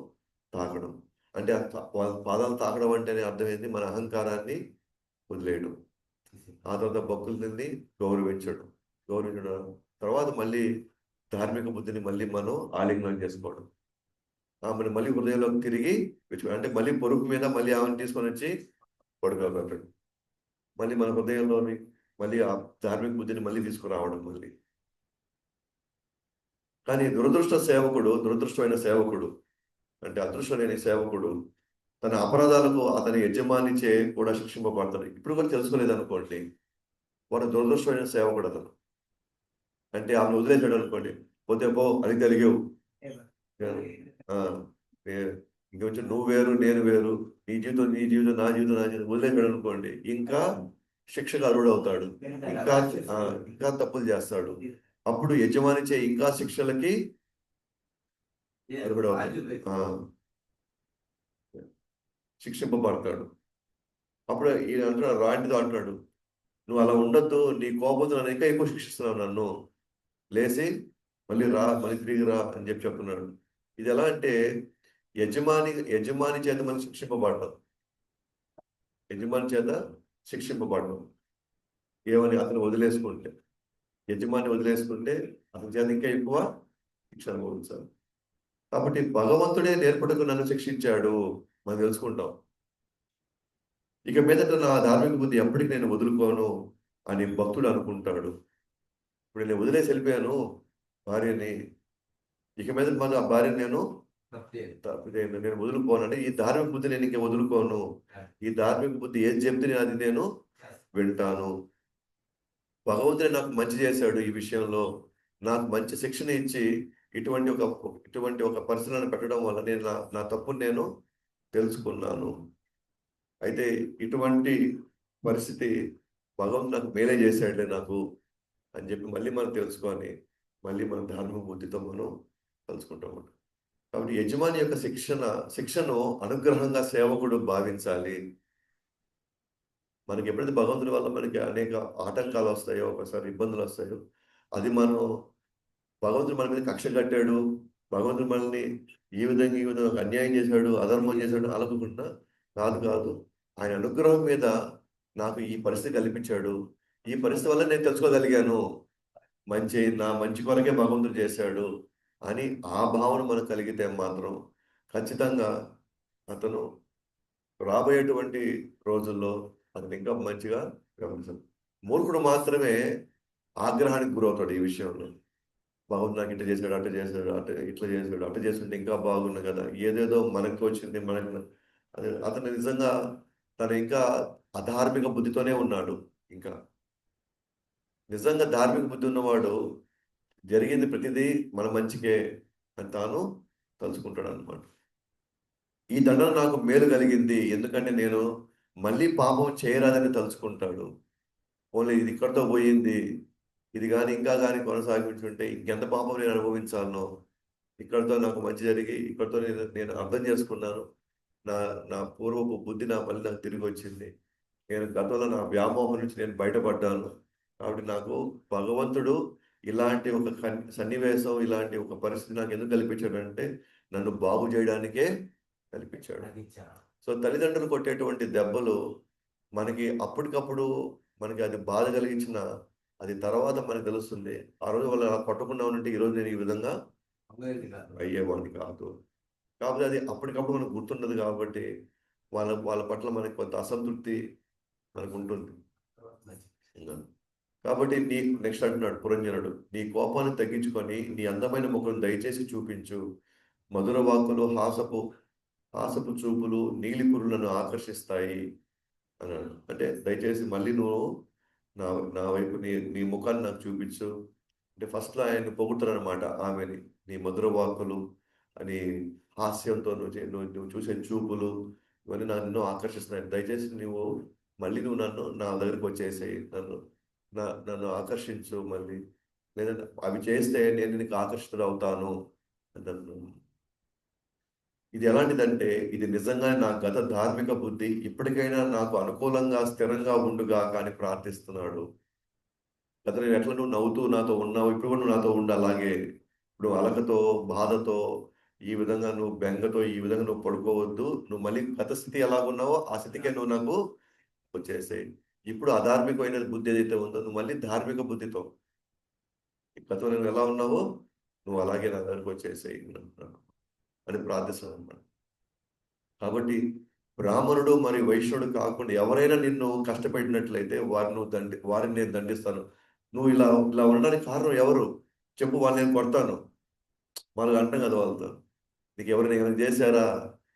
తాకడం. అంటే వాళ్ళ పాదాలు తాకడం అంటేనే అర్థం ఏంటి, మన అహంకారాన్ని వదిలేయడం. ఆ తర్వాత భక్తులని గౌరవించడం తర్వాత మళ్ళీ ధార్మిక బుద్ధిని మళ్ళీ మనం ఆలింగనం చేసుకోవడం. ఆమెను మళ్ళీ హృదయంలోకి తిరిగి అంటే మళ్ళీ పొరుగు మీద మళ్ళీ ఆమెను తీసుకొని వచ్చి పడుకోబెట్టడం. మళ్ళీ మన హృదయంలోని మళ్ళీ ఆ ధార్మిక బుద్ధిని మళ్ళీ తీసుకురావడం మళ్ళీ. కానీ దురదృష్టమైన సేవకుడు అంటే అదృష్టం లేని సేవకుడు తన అపరాధాలకు అతని యజమానిచే కూడా శిక్షింపబడతాడు. ఇప్పుడు కూడా తెలుసుకోలేదు అనుకోండి, వాడు దురదృష్టమైన సేవకుడు అతను. అంటే ఆమెను వదిలేసాడు అనుకోండి, పోతే పో అది కలిగేవు, ఇంకొంచెం నువ్వు వేరు నేను వేరు, నీ జీవితం నా జీవితం వదిలేసాడు అనుకోండి, ఇంకా శిక్షకు అర్హుడవుతాడు, ఇంకా తప్పులు చేస్తాడు. అప్పుడు యజమానిచే ఇంకా శిక్షలకి అర్హుడవుతాడు, శిక్షింపబడతాడు. అప్పుడు ఈయన అంటున్నాడు, రాంటితో అంటున్నాడు, నువ్వు అలా ఉండొద్దు, నీ కోపంతో నన్ను ఇంకా ఎక్కువ శిక్షిస్తున్నావు, నన్ను లేచి మళ్ళీ తిరిగి రా అని చెప్తున్నాడు. ఇది ఎలా అంటే యజమాని చేత మనం శిక్షింపబడటం, యజమాని చేత శిక్షింపబడటం. ఏమని అతను వదిలేసుకుంటే, యజమాని వదిలేసుకుంటే అతని చేత ఇంకా ఎక్కువ శిక్ష అనుభవించాలి. కాబట్టి భగవంతుడే నేర్పడకు నన్ను శిక్షించాడు మనం తెలుసుకుంటాం. ఇక మీదట నా ధార్మిక బుద్ధి ఎప్పటికీ నేను వదులుకోను అని భక్తుడు అనుకుంటాడు. ఇప్పుడు నేను వదిలేసి వెళ్ళిపోయాను భార్యని, ఇక మీద మన ఆ భార్యని నేను వదులుకోనండి. ఈ ధార్మిక బుద్ధి నేను ఇంక వదులుకోను. ఈ ధార్మిక బుద్ధి ఏది చెప్తే అది నేను వింటాను. భగవంతుడే నాకు మంచి చేశాడు, ఈ విషయంలో నాకు మంచి శిక్షణ ఇచ్చి ఇటువంటి ఒక పరిస్థితులను పెట్టడం వల్ల నేను నా తప్పును నేను తెలుసుకున్నాను. అయితే ఇటువంటి పరిస్థితి భగవంతుడు నాకు మేలే చేశాడులే నాకు అని చెప్పి మళ్ళీ మనం తెలుసుకొని మళ్ళీ మన ధార్మిక బుద్ధితో మనం కలుసుకుంటాం. కాబట్టి యజమాని యొక్క శిక్షను అనుగ్రహంగా సేవకుడు భావించాలి. మనకి ఎప్పుడైతే భగవంతుడి వల్ల మనకి అనేక ఆటంకాలు వస్తాయో, ఒకసారి ఇబ్బందులు వస్తాయో, అది మనం భగవంతుడు మన మీద కక్ష కట్టాడు, భగవంతుడు మనల్ని ఈ విధంగా అన్యాయం చేశాడు, అధర్మం చేశాడు అనుకుంటున్నా కాదు. ఆయన అనుగ్రహం మీద నాకు ఈ పరిస్థితి కల్పించాడు, ఈ పరిస్థితి వల్ల నేను తెలుసుకోగలిగాను, నా మంచి కొరకే భగవంతుడు చేశాడు అని ఆ భావన మనకు కలిగితే మాత్రం ఖచ్చితంగా అతను రాబోయేటువంటి రోజుల్లో అతను ఇంకా మంచిగా వ్యవహరిస్తాడు. మూర్ఖుడు మాత్రమే ఆగ్రహానికి గురవుతాడు ఈ విషయంలో. భగవంతుడు నాకు ఇట్లా చేశాడు, అట్లా చేశాడు, ఇట్లా చేశాడు, అట్లా చేస్తుంటే ఇంకా బాగుంది కదా, ఏదేదో మనకు వచ్చింది మనకు. అతను నిజంగా తను ఇంకా అధార్మిక బుద్ధితోనే ఉన్నాడు. ఇంకా నిజంగా ధార్మిక బుద్ధి ఉన్నవాడు జరిగింది ప్రతిదీ మన మంచికే అని తాను తలుచుకుంటాడు అనమాట. ఈ దండన నాకు మేలు కలిగింది ఎందుకంటే నేను మళ్ళీ పాపం చేయరాదని తలుచుకుంటాడు. ఓన్లీ ఇది ఇక్కడితో పోయింది, ఇది కానీ ఇంకా కానీ కొనసాగించుంటే ఇంకెంత పాపం నేను అనుభవించాలనో, ఇక్కడితో నాకు మంచి జరిగి ఇక్కడితో నేను అర్థం చేసుకున్నాను. నా నా పూర్వపు బుద్ధి మళ్ళీ నాకు తిరిగి వచ్చింది. నేను గతంలో నా వ్యామోహం నుంచి నేను బయటపడ్డాను. కాబట్టి నాకు భగవంతుడు ఇలాంటి ఒక సన్నివేశం, ఇలాంటి ఒక పరిస్థితి నాకు ఎందుకు కల్పించాడంటే నన్ను బాగు చేయడానికే కల్పించాడు. సో తల్లిదండ్రులు కొట్టేటువంటి దెబ్బలు మనకి అప్పటికప్పుడు మనకి అది బాధ కలిగించిన అది తర్వాత మనకు తెలుస్తుంది. ఆ రోజు వాళ్ళు కొట్టకుండా ఉంటే ఈరోజు నేను ఈ విధంగా అయ్యేవాడిని కాదు. కాకపోతే అది అప్పటికప్పుడు మనకు గుర్తుండదు కాబట్టి వాళ్ళ పట్ల మనకి కొంత అసంతృప్తి మనకు ఉంటుంది. కాబట్టి నెక్స్ట్ అంటున్నాడు పురంజనుడు, నీ కోపాన్ని తగ్గించుకొని నీ అందమైన ముఖం దయచేసి చూపించు. మధుర వాక్కులు హాసపు చూపులు నీలిపురులను ఆకర్షిస్తాయి అన్నాడు. అంటే దయచేసి మళ్ళీ నువ్వు నా నా వైపు నీ ముఖాన్ని నాకు చూపించు అంటే ఫస్ట్లో ఆయన పొగుడుతారు అనమాట ఆమెని. నీ మధుర వాక్కులు అని హాస్యంతో నువ్వు చూసే చూపులు ఇవన్నీ నన్ను ఆకర్షిస్తున్నాయి. దయచేసి నువ్వు నా దగ్గరికి వచ్చేసేయి, నన్ను ఆకర్షించు మళ్ళీ, లేదంటే అవి చేస్తే నేను నీకు ఆకర్షితుడు అవుతాను అన్నాను. ఇది ఎలాంటిదంటే ఇది నిజంగా నా గత ధార్మిక బుద్ధి ఇప్పటికైనా నాకు అనుకూలంగా స్థిరంగా ఉండుగా కానీ ప్రార్థిస్తున్నాడు. గత నేను ఎట్లా నువ్వు నవ్వుతూ నాతో ఉన్నావు, ఇప్పుడు కూడా నువ్వు నాతో ఉండు అలాగే. ఇప్పుడు అలకతో బాధతో ఈ విధంగా నువ్వు బెంగతో ఈ విధంగా నువ్వు పడుకోవద్దు. నువ్వు మళ్ళీ గత స్థితి ఎలాగున్నావో ఆ స్థితికే నువ్వు నాకు వచ్చేసేయి. ఇప్పుడు అధార్మికమైన బుద్ధి ఏదైతే ఉందో నువ్వు మళ్ళీ ధార్మిక బుద్ధితో గతంలో నువ్వు ఎలా ఉన్నావో నువ్వు అలాగే నా దగ్గరకు వచ్చేసేయి అని ప్రార్థిస్తున్నాను అన్నమాట. కాబట్టి బ్రాహ్మణుడు మరియు వైశ్యుడు కాకుండా ఎవరైనా నిన్ను కష్టపెట్టినట్లయితే వారిని నేను దండిస్తాను. నువ్వు ఇలా ఉండడానికి కారణం ఎవరు చెప్పు, వాళ్ళు నేను కొడతాను. వాళ్ళు అంటాం కదా వాళ్ళతో, నీకు ఎవరైనా ఏమైనా చేశారా,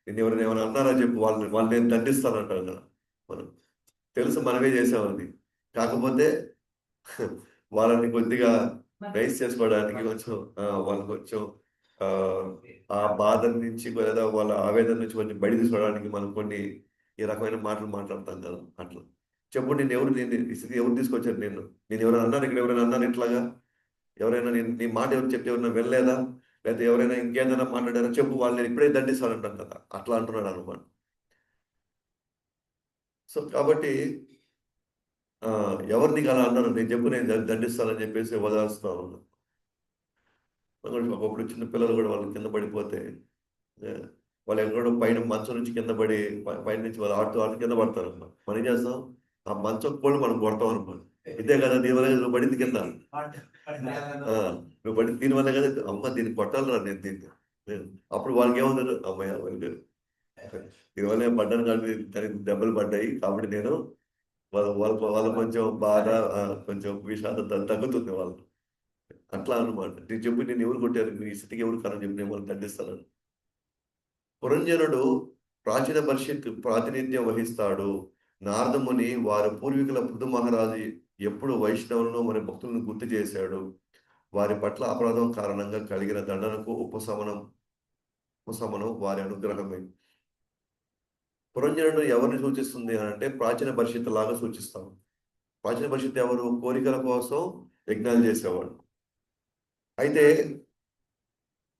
నిన్ను ఎవరైనా ఏమైనా అన్నారా చెప్పు, వాళ్ళు నేను దండిస్తాను అంటారు కదా. మనం తెలుసు మనమే చేసామని, కాకపోతే వాళ్ళని కొద్దిగా రైస్ చేసుకోవడానికి కొంచెం వాళ్ళు కొంచెం ఆ బాధ నుంచి లేదా వాళ్ళ ఆవేదన నుంచి కొంచెం బయట తీసుకోవడానికి మనం కొన్ని ఈ రకమైన మాటలు మాట్లాడతాం కదా. అట్లా చెప్పు, ఈ స్థితి ఎవరు తీసుకొచ్చారు? నేను ఎవరైనా అన్నాను, ఇక్కడ ఎవరైనా అన్నాను ఇట్లాగా, ఎవరైనా నీ మాట ఎవరు చెప్తే ఎవరైనా వెళ్ళలేదా, లేకపోతే ఎవరైనా ఇంకేదైనా మాట్లాడారా చెప్పు, వాళ్ళు నేను ఇప్పుడే దండిస్తానంటాను కదా. అట్లా అంటున్నాడు అనమాట. సో కాబట్టి ఎవరు నీకు అలా అన్నారు, నేను చెప్పు, నేను దండిస్తానని చెప్పేసి వదిలేస్తా ఉన్నాను. ఒకప్పుడు చిన్న పిల్లలు కూడా వాళ్ళు కింద పడిపోతే వాళ్ళు ఎక్కడో పైన మంచం నుంచి కింద పడి పైన నుంచి వాళ్ళు ఆడుతూ కింద పడతారు అన్నమాట. మనం ఏం చేస్తాం, ఆ మంచం కూడా మనం కొడతాం అనమాట. ఇదే కదా దీనివల్ల నువ్వు పడింది కింద, నువ్వు పడింది దీనివల్ల కదా, అమ్మ దీన్ని కొట్టాలరా నేను దీన్ని. అప్పుడు వాళ్ళకి ఏమన్నారు, అమ్మాయి వాళ్ళు దీనివల్ల నేను పడ్డాను కాబట్టి దానికి దెబ్బలు పడ్డాయి కాబట్టి నేను వాళ్ళ కొంచెం బాధ కొంచెం విషాదం తగ్గుతుంది వాళ్ళు. అట్లా అనమాట. నేను చెప్పి నేను ఎవరు కొట్టారు, మీ స్థితికి ఎవరు కారణం చెప్పి నేను వాళ్ళని దండిస్తాను. పురంజనుడు ప్రాచీన పరిషత్ ప్రాతినిధ్యం వహిస్తాడు. నారదముని వారి పూర్వీకుల పృథు మహారాజు ఎప్పుడు వైష్ణవులను మరి భక్తులను గుర్తు చేశాడు. వారి పట్ల అపరాధం కారణంగా కలిగిన దండనకు ఉపశమనం వారి అనుగ్రహమే. పురంజనుడు ఎవరిని సూచిస్తుంది అని అంటే ప్రాచీన పరిషత్ లాగా సూచిస్తాం. ప్రాచీన పరిషత్ ఎవరు? కోరికల కోసం యజ్ఞాలు చేసేవాడు. అయితే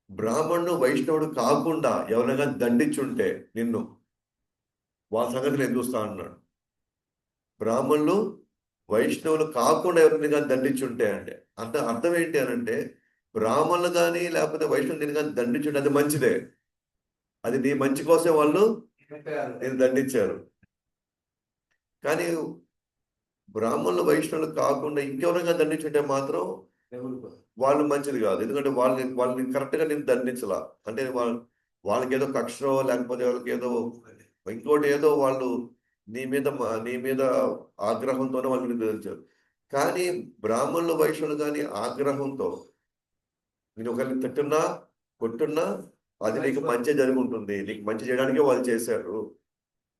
బ్రాహ్మణుడు వైష్ణవుడు కాకుండా ఎవరైనా దండించుంటే నిన్ను, వాళ్ళ సంగతి నేను చూస్తా అన్నాడు. బ్రాహ్మణులు వైష్ణవులు కాకుండా ఎవరిని దండించుంటే అంటే అర్థం ఏంటి అని అంటే, బ్రాహ్మణులు కానీ లేకపోతే వైష్ణవులు కానీ దండించుంటే అది మంచిదే, అది నీ మంచి కోసం వాళ్ళు నేను దండించారు. కానీ బ్రాహ్మణులు వైష్ణవులు కాకుండా ఇంకెవరైనా దండించుంటే మాత్రం వాళ్ళు మంచిది కాదు. ఎందుకంటే వాళ్ళని కరెక్ట్గా నేను దండించలా. అంటే వాళ్ళకి ఏదో కక్షో లేకపోతే వాళ్ళకి ఏదో ఇంకోటి ఏదో వాళ్ళు నీ మీద ఆగ్రహంతోనే వాళ్ళని బెదిరించారు. కానీ బ్రాహ్మణులు వైశ్యులు కానీ ఆగ్రహంతో నేను ఒకరిని తిట్టున్నా కొట్టున్నా అది నీకు మంచి జరిగి ఉంటుంది, నీకు మంచి చేయడానికే వాళ్ళు చేశారు.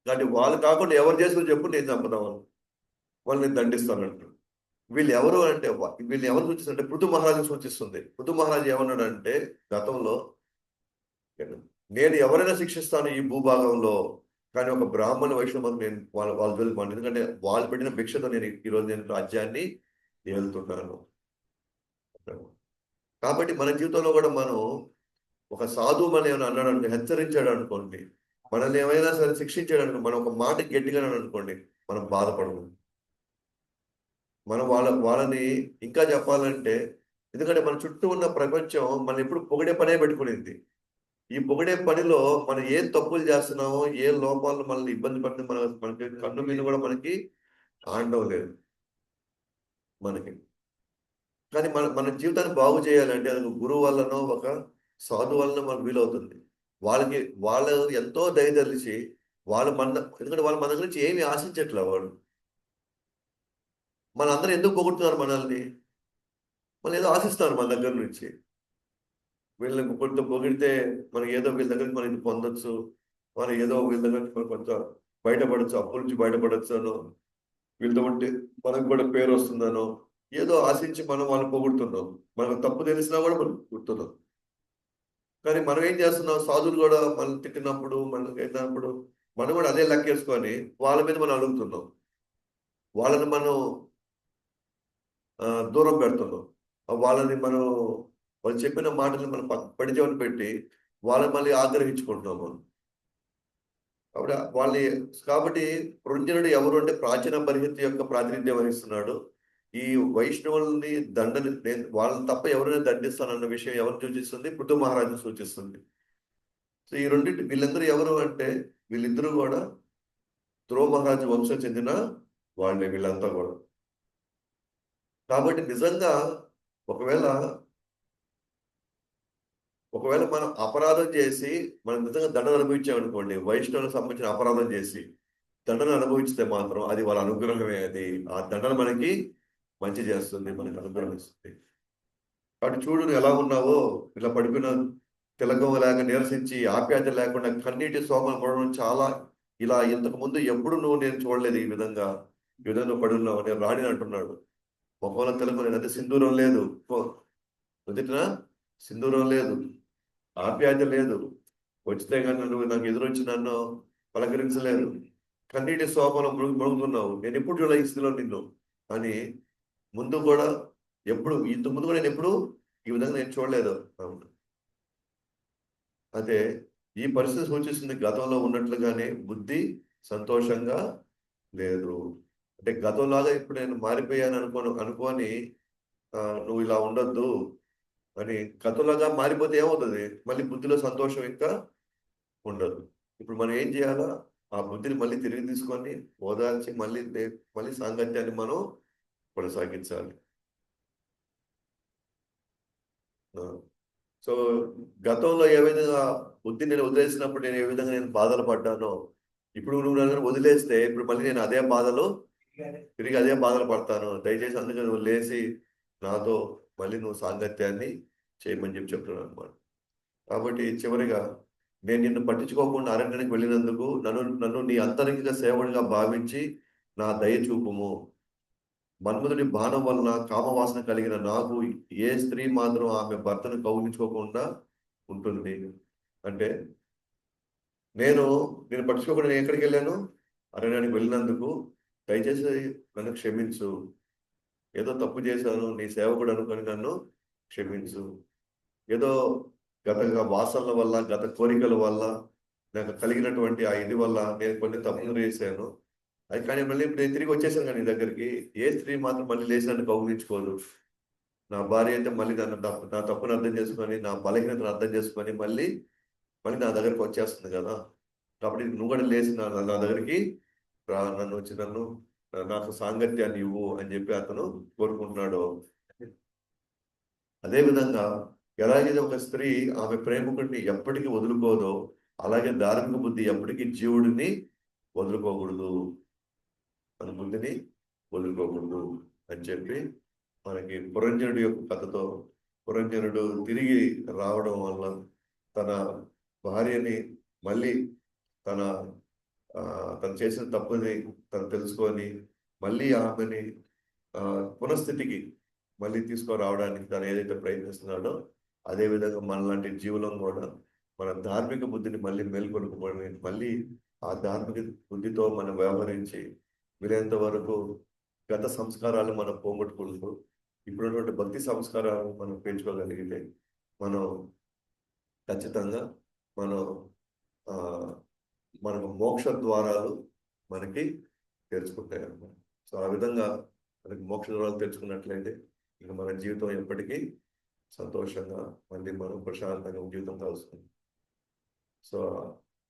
కానీ వాళ్ళు కాకుండా ఎవరు చేసిన చెప్పు నేను చంపుదాం, వాళ్ళని దండిస్తానంటారు. వీళ్ళు ఎవరు అంటే వీళ్ళు ఎవరు సూచిస్తుంటే పృథు మహారాజు సూచిస్తుంది. పృథు మహారాజు ఏమన్నాడంటే గతంలో, నేను ఎవరైనా శిక్షిస్తాను ఈ భూభాగంలో, కానీ ఒక బ్రాహ్మణ వైష్ణవం నేను వాళ్ళ జోలికి, ఎందుకంటే వాళ్ళు పెట్టిన భిక్షతో నేను ఈరోజు నేను రాజ్యాన్ని ఏలుతున్నాను. కాబట్టి మన జీవితంలో కూడా మనం ఒక సాధువు మనం ఏమైనా అన్నాడు అనుకో, హెచ్చరించాడు అనుకోండి, మనల్ని ఏమైనా సరే శిక్షించాడు అనుకో, మనం ఒక మాట గట్టిగా అనుకోండి, మనం బాధపడము. మనం వాళ్ళని ఇంకా చెప్పాలంటే, ఎందుకంటే మన చుట్టూ ఉన్న ప్రపంచం మనం ఎప్పుడు పొగిడే పనే పెట్టుకునేది. ఈ పొగిడే పనిలో మనం ఏం తప్పులు చేస్తున్నామో, ఏ లోపాలను మనల్ని ఇబ్బంది పడిన మనకి కన్ను మీద కూడా మనకి ఆడడం లేదు మనకి. కానీ మన జీవితాన్ని బాగు చేయాలంటే అది గురువు వల్లనో ఒక సాధు వలన మనకు వీలవుతుంది. వాళ్ళు ఎంతో దయ తెలిసి ఎందుకంటే వాళ్ళు మన దగ్గర నుంచి ఏమి ఆశించట్లే. వాళ్ళు మనందరూ ఎందుకు పొగుడుతున్నారు మనల్ని? వాళ్ళు ఏదో ఆశిస్తారు మన దగ్గర నుంచి. వీళ్ళని కొంత పొగిడితే మనకి ఏదో వీళ్ళ దగ్గర మనం ఇది పొందొచ్చు, మనం ఏదో వీళ్ళ దగ్గర నుంచి కొంచెం బయటపడచ్చు, అప్పుల నుంచి బయటపడచ్చు అనో, వీళ్ళతో ఉంటే మనకు కూడా పేరు వస్తుందనో ఏదో ఆశించి మనం వాళ్ళని పొగుడుతున్నాం. మనకు తప్పు తెలిసినా కూడా మనం గుర్తున్నాం. కానీ మనం ఏం చేస్తున్నాం? సాధువులు కూడా మనం తిట్టినప్పుడు, మనకి అయినప్పుడు మనం కూడా అదే లెక్కేసుకొని వాళ్ళ మీద మనం అడుగుతున్నాం. వాళ్ళని మనం దూరం పెడుతున్నాం. వాళ్ళని మనం వాళ్ళు చెప్పిన మాటలు మనం పడిచెవిన పెట్టి వాళ్ళని మళ్ళీ ఆగ్రహించుకుంటున్నాం మనం. కాబట్టి వృంజనుడు ఎవరు అంటే ప్రాచీన బర్హిత్ యొక్క ప్రాతినిధ్యం వహిస్తున్నాడు. ఈ వైష్ణవుల్ని వాళ్ళని తప్ప ఎవరైనా దండిస్తానన్న విషయం ఎవరు సూచిస్తుంది? పృథు మహారాజు సూచిస్తుంది. సో ఈ రెండింటి వీళ్ళందరూ ఎవరు అంటే వీళ్ళిద్దరూ కూడా ధ్రువ మహారాజు వంశం చెందిన వాళ్ళే వీళ్ళంతా కూడా. కాబట్టి నిజంగా ఒకవేళ మనం అపరాధం చేసి మనం నిజంగా దండన అనుభవించామనుకోండి, వైష్ణవులకు సంబంధించిన అపరాధం చేసి దండన అనుభవించితే మాత్రం అది వాళ్ళ అనుగ్రహమే. అది ఆ దండన మనకి మంచి చేస్తుంది, మనకి అనుగ్రహం ఇస్తుంది. కాబట్టి చూడు ఎలా ఉన్నావో, ఇలా పడిపోయిన తిలకం లేక నీరసించి ఆప్యాయత లేకుండా కన్నీటి సోమలు పడడం చాలా ఇలా ఇంతకు ముందు ఎప్పుడు నేను చూడలేదు ఈ విధంగా పడి ఉన్నావు. నేను రాణి అంటున్నాడు. ముఖంలో తిలకం లేదు, అంటే సింధూరం లేదు, నుదిటిన సింధూరం లేదు, ఆప్యాయత లేదు, వచ్చితే కానీ నువ్వు నాకు ఎదురొచ్చి నన్ను పలకరించలేదు, కన్నీటి శోభలో మునుగుతున్నావు, నేను ఎప్పుడు చూడ ఈ స్థితిలో నిన్ను అని ముందు కూడా ఇంత ముందు కూడా నేను ఎప్పుడు ఈ విధంగా నేను చూడలేదు. అదే ఈ పరిస్థితి సూచిస్తుంది గతంలో ఉన్నట్లుగానే బుద్ధి సంతోషంగా లేదు. అంటే గతంలాగా ఇప్పుడు నేను మారిపోయాను అనుకొని నువ్వు ఇలా ఉండొద్దు అని. గతంలాగా మారిపోతే ఏమవుతుంది? మళ్ళీ బుద్ధిలో సంతోషం ఇంకా ఉండదు. ఇప్పుడు మనం ఏం చేయాలా? ఆ బుద్ధిని మళ్ళీ తిరిగి తీసుకొని ఓదార్చి మళ్ళీ సాంగత్యాన్ని మనం కొనసాగించాలి. సో గతంలో ఏ విధంగా బుద్ధిని నేను వదిలేసినప్పుడు నేను ఏ విధంగా నేను బాధలు పడ్డానో, ఇప్పుడు నువ్వు నన్ను వదిలేస్తే ఇప్పుడు మళ్ళీ నేను తిరిగి అదే బాధలు పడతాను. దయచేసి అందుకని నువ్వు లేచి నాతో మళ్ళీ నువ్వు సాంగత్యాన్ని చేయమని చెప్తున్నాను అనమాట. కాబట్టి చివరిగా నేను నిన్ను పట్టించుకోకుండా అరణ్యానికి వెళ్ళినందుకు నన్ను నీ అంతరంగిక సేవడిగా భావించి నా దయ చూపుము. మన్మధుడి బాణం వలన కామవాసన కలిగిన నాకు ఏ స్త్రీ మాత్రం ఆమె భర్తను కౌగిలించుకోకుండా ఉంటుంది? అంటే నేను పట్టించుకోకుండా నేను ఎక్కడికి వెళ్ళాను? అరణ్యానికి వెళ్ళినందుకు దయచేసి నన్ను క్షమించు. ఏదో తప్పు చేశాను, నీ సేవకుడు అనుకొని నన్ను క్షమించు. ఏదో గత వాసనల వల్ల, గత కోరికల వల్ల, నాకు కలిగినటువంటి ఆ ఇది వల్ల నేను కొన్ని తప్పులు చేశాను. అది కానీ మళ్ళీ ఇప్పుడు నేను తిరిగి వచ్చేసాను కానీ నీ దగ్గరికి. ఏ స్త్రీ మాత్రం మళ్ళీ లేచి నన్ను కౌగిలించుకోదు. నా భార్య అయితే మళ్ళీ నా తప్పును అర్థం చేసుకొని, నా బలహీనతను అర్థం చేసుకొని మళ్ళీ నా దగ్గరికి వచ్చేస్తుంది కదా. కాబట్టి నువ్వు కూడా లేచి నా దగ్గరికి నన్ను వచ్చి నాకు సాంగత్యాన్ని ఇవ్వు అని చెప్పి అతను కోరుకుంటున్నాడు. అదేవిధంగా ఎలాగైతే ఒక స్త్రీ ఆమె ప్రేమికుడిని ఎప్పటికీ వదులుకోదో, అలాగే ధార్మిక బుద్ధి ఎప్పటికీ జీవుడిని వదులుకోకూడదు, మన బుద్ధిని వదులుకోకూడదు అని చెప్పి మనకి పురంజనుడి యొక్క కథతో, పురంజనుడు తిరిగి రావడం వల్ల తన భార్యని మళ్ళీ తన తను చేసిన తప్పుని తను తెలుసుకొని మళ్ళీ ఆమెని పునఃస్థితికి మళ్ళీ తీసుకురావడానికి తను ఏదైతే ప్రయత్నిస్తున్నాడో, అదే విధంగా మనలాంటి జీవులం కూడా మన ధార్మిక బుద్ధిని మళ్ళీ మేల్కొల్పుకొని మళ్ళీ ఆ ధార్మిక బుద్ధితో మనం వ్యవహరించి వీలైనంత వరకు గత సంస్కారాలు మనం పోగొట్టుకుంటూ ఇప్పుడున్నటువంటి భక్తి సంస్కారాలు మనం పెంచుకోగలిగితే మనం ఖచ్చితంగా మనం ఆ, మనకు మోక్ష ద్వారాలు మనకి తెరుచుకుంటాయి అన్నమాట. సో ఆ విధంగా మనకి మోక్ష ద్వారాలు తెరుచుకున్నట్లయితే ఇక మన జీవితం ఎప్పటికీ సంతోషంగా మళ్ళీ మనం ప్రశాంతంగా జీవితం కలుస్తుంది. సో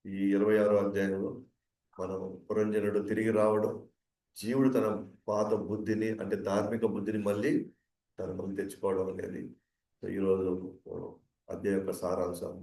ఈ 26వ అధ్యాయంలో మనం పురంజనుడు తిరిగి రావడం, జీవుడు తన పాత బుద్ధిని అంటే ధార్మిక బుద్ధిని మళ్ళీ తన మళ్ళీ తెచ్చుకోవడం అనేది ఈరోజు అధ్యాయం యొక్క సారాంశం.